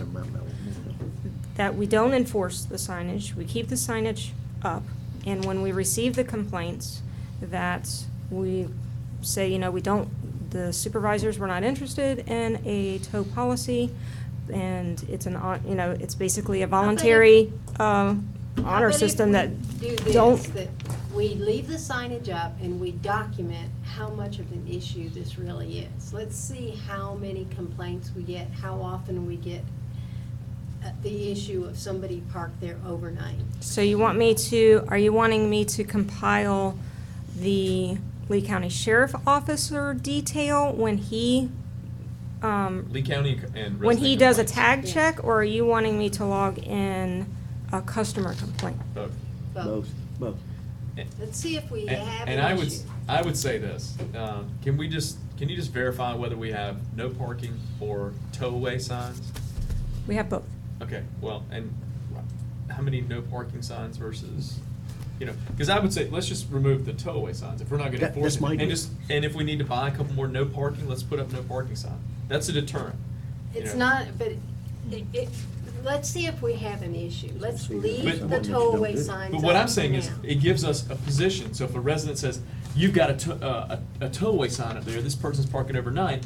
that we don't enforce the signage, we keep the signage up, and when we receive the complaints, that we say, we don't, the supervisors were not interested in a tow policy, and it's it's basically a voluntary honor How about system if that we do this, don't. that we leave the signage up and we document how much of an issue this really is. Let's see how many complaints we get, how often we get the issue of somebody parked there overnight. So are you wanting me to compile the Lee County Sheriff Officer detail when he, Lee County and. when he resident does a complaints. tag Yeah. check, or are you wanting me to log in a customer complaint? Both. Both. Let's see if we have And an I would, issue. I would say this, can you just verify whether we have no parking or tow away signs? We have both. Okay, well, and how many no parking signs versus, because I would say, let's just remove the tow away signs, if we're not gonna That- enforce that's my it. idea. And if we need to buy a couple more no parking, let's put up no parking sign. That's a deterrent. It's not, but let's see if we have an issue. Let's But- leave the tow-away signs But what I'm up saying is, now. it gives us a position, so if a resident says, you've got a tow-away sign up there, this person's parking overnight,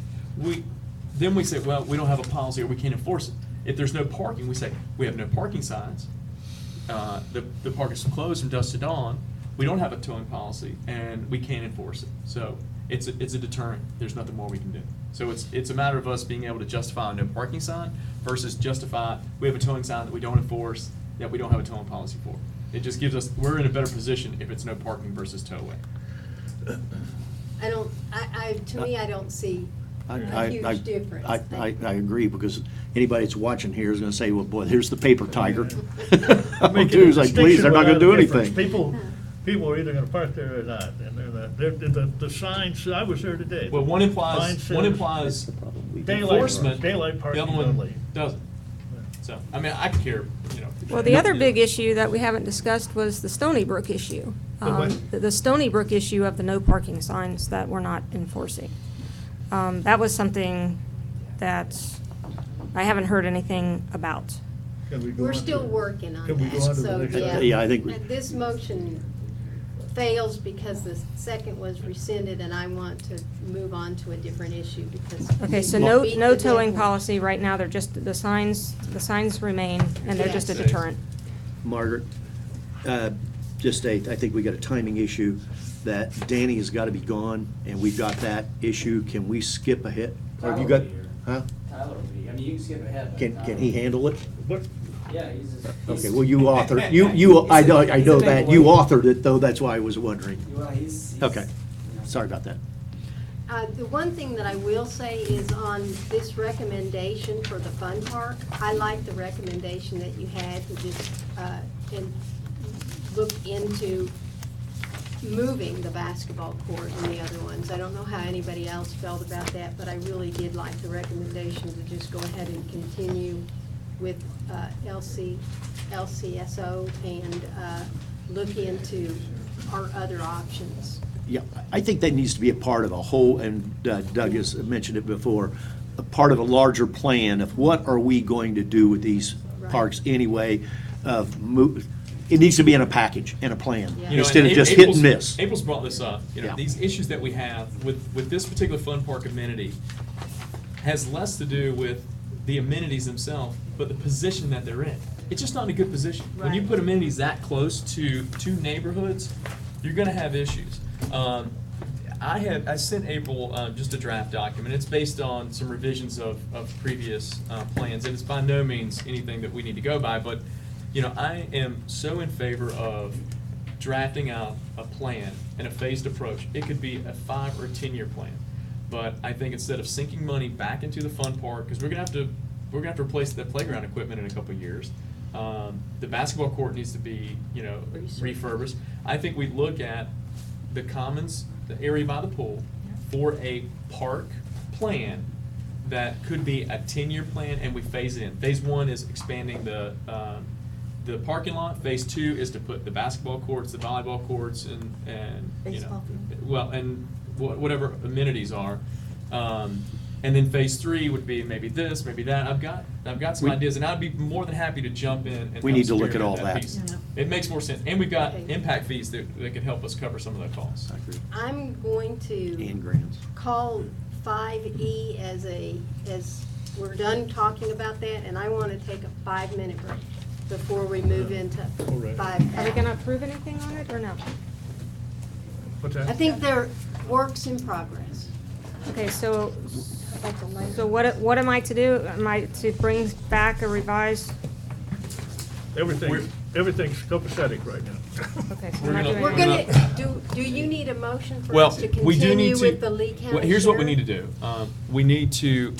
then we say, well, we don't have a policy or we can't enforce it. If there's no parking, we say, we have no parking signs, the park is closed from dusk to dawn, we don't have a towing policy, and we can't enforce it. So it's a deterrent, there's nothing more we can do. So it's a matter of us being able to justify a no parking sign versus justify, we have a towing sign that we don't enforce, that we don't have a towing policy for. It just gives us, we're in a better position if it's no parking versus towaway. To me, I don't see a I huge difference. I agree, because anybody that's watching here is gonna say, well, boy, here's the paper tiger. Making I'll do as I please, they're not gonna do a distinction anything. without a difference. People are either gonna park there or not, and they're not, the signs, I was there today. Well, one Mine implies, says one implies Daylight, enforcement, daylight the parking other one only. doesn't. So, I mean, I could care, you know. Well, the other big issue that we haven't discussed was the Stony Brook issue. The what? The Stony Brook issue of the no parking signs that we're not enforcing. That was something that I haven't heard anything about. Can we go We're on to- still working on Can we go on that, to the so, next yeah. item? Yeah, I think we- This motion fails because the second was rescinded, and I want to move on to a different issue because. Okay, so we no, beat no the towing dead policy right now, they're just, the signs remain, and they're just a Yes. deterrent. Margaret, I think we got a timing issue that Danny has got to be gone, and we've got that issue. Can we skip ahead? Or have you got, huh? Tyler will be, I mean, you can skip ahead. but Can he handle it? What, Yeah, he's just. Okay, well, you authored, I know that, you authored it, though, that's why I was wondering. Well, he's. Okay, sorry about that. The one thing that I will say is on this recommendation for the fun park, I like the recommendation that you had to just, and look into moving the basketball court and the other ones. I don't know how anybody else felt about that, but I really did like the recommendation to just go ahead and continue with LCSO and look into our other options. Yeah, I think that needs to be a part of a whole, and Doug has mentioned it before, a part of a larger plan of what are we going to do with these Right. parks anyway, it needs to be in a package, in a plan, Yeah. You know, instead of and just hit and April's- miss. April's brought this up, you know, Yeah. these issues that we have with this particular fun park amenity has less to do with the amenities themselves, but the position that they're in. It's just not in a good position. When you Right. put amenities that close to two neighborhoods, you're gonna have issues. I sent April just a draft document. It's based on some revisions of previous plans, and it's by no means anything that we need to go by, but, you know, I am so in favor of drafting out a plan and a phased approach. It could be a 5 or 10-year plan. But I think instead of sinking money back into the fun park, because we're gonna have to replace the playground equipment in a couple of years. The basketball court needs to be, you know, refurbished. I think we look at the commons, the area by the pool, for a park plan that could be a 10-year plan, and we phase it in. Phase 1 is expanding the parking lot. Phase 2 is to put the basketball courts, the volleyball courts, and you know, Baseball field. well, and whatever amenities are. And then phase 3 would be maybe this, maybe that. I've got some We- ideas, and I'd be more than happy to jump in and We help need to look at spearhead all that. piece. Yeah. It makes more sense, and we've got Okay. impact fees that can help us cover some of that cost. I agree. I'm going to And grants. call 5E as we're done talking about that, and I want to take a 5-minute break before we move into All right. 5F. Are we gonna approve anything on it, or no? what's I that? think they're works in progress. Okay, so what am I to do? Am I to bring back a revised, Everything's copacetic right now. okay, so We're we're not gonna- doing We're anything. gonna, do you need a motion for Well, us to we do need continue to. with the Lee County well, here's what we Sheriff? need to do. We need to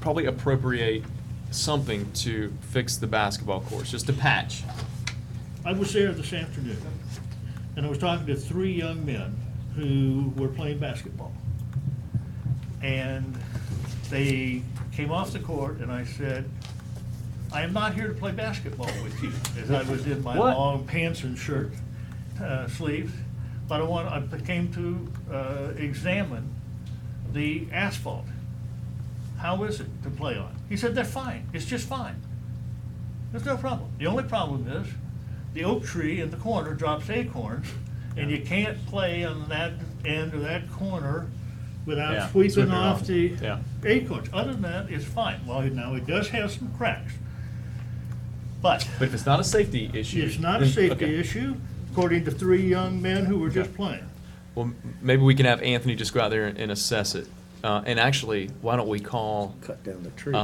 probably appropriate something to fix the basketball courts, just a patch. I was there this afternoon, and I was talking to 3 young men who were playing basketball. And they came off the court, and I said, I am not here to play basketball with you, as I was in my What? long pants and shirt sleeves. But I came to examine the asphalt. How is it to play on? He said, they're fine, it's just fine. There's no problem. The only problem is, the oak tree in the corner drops acorns, and you can't play on that end of that corner Yeah, without sweeping sweeping off off. the Yeah. acorns. Other than that, it's fine. Well, now it does have some cracks. But But if it's not a safety issue. it's not a then- safety okay. issue, according to 3 young men who were just playing. Well, maybe we can have Anthony just go out there and assess it. And actually, why don't we call Cut down the tree.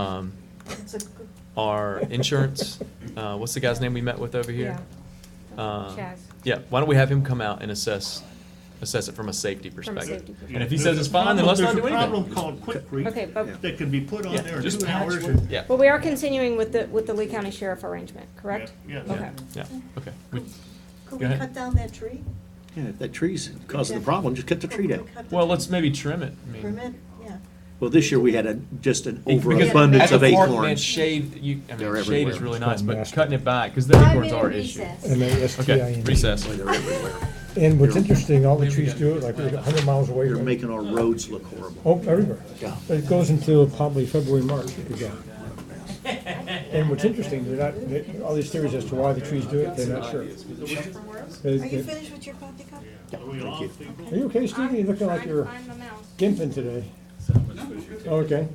It's a good- our insurance, what's the guy's name we met with over here? Yeah. Chaz. Yeah, why don't we have him come out and assess it from a safety perspective? safety perspective. And if he says it's fine, then let's not do There's a problem anything. called quick Okay, but, that can be put on Yeah, there in just 2 patch hours. what- and- Yeah, but we are continuing with the Lee County Sheriff arrangement, correct? Yeah, Okay. yeah, okay. We- Could Go we ahead. cut down that tree? Yeah, if that tree's causing the problem, just cut the tree down. Cut the Well, tree. let's maybe trim it. I mean, Trim it, yeah. Well, this year we had just an because overabundance at of the park, man, acorns. shade, They're shade is everywhere. really It's nice, called but master. cutting it back, because the 5 acorns are an minute issue. recess. M-A-S-T-I-N. Okay, recess. Boy, they're everywhere. And what's interesting, all the trees do it, like we're 100 miles away. They're from- making our roads look horrible. Oh, everywhere. Yeah. It goes until probably February, March, again. And what's interesting, all these theories as to why the trees do it, they're not sure. Are you finished with your coffee cup? Thank you. Are you okay, Stevie? You're looking like you're Find the mouse. gimping today. Okay.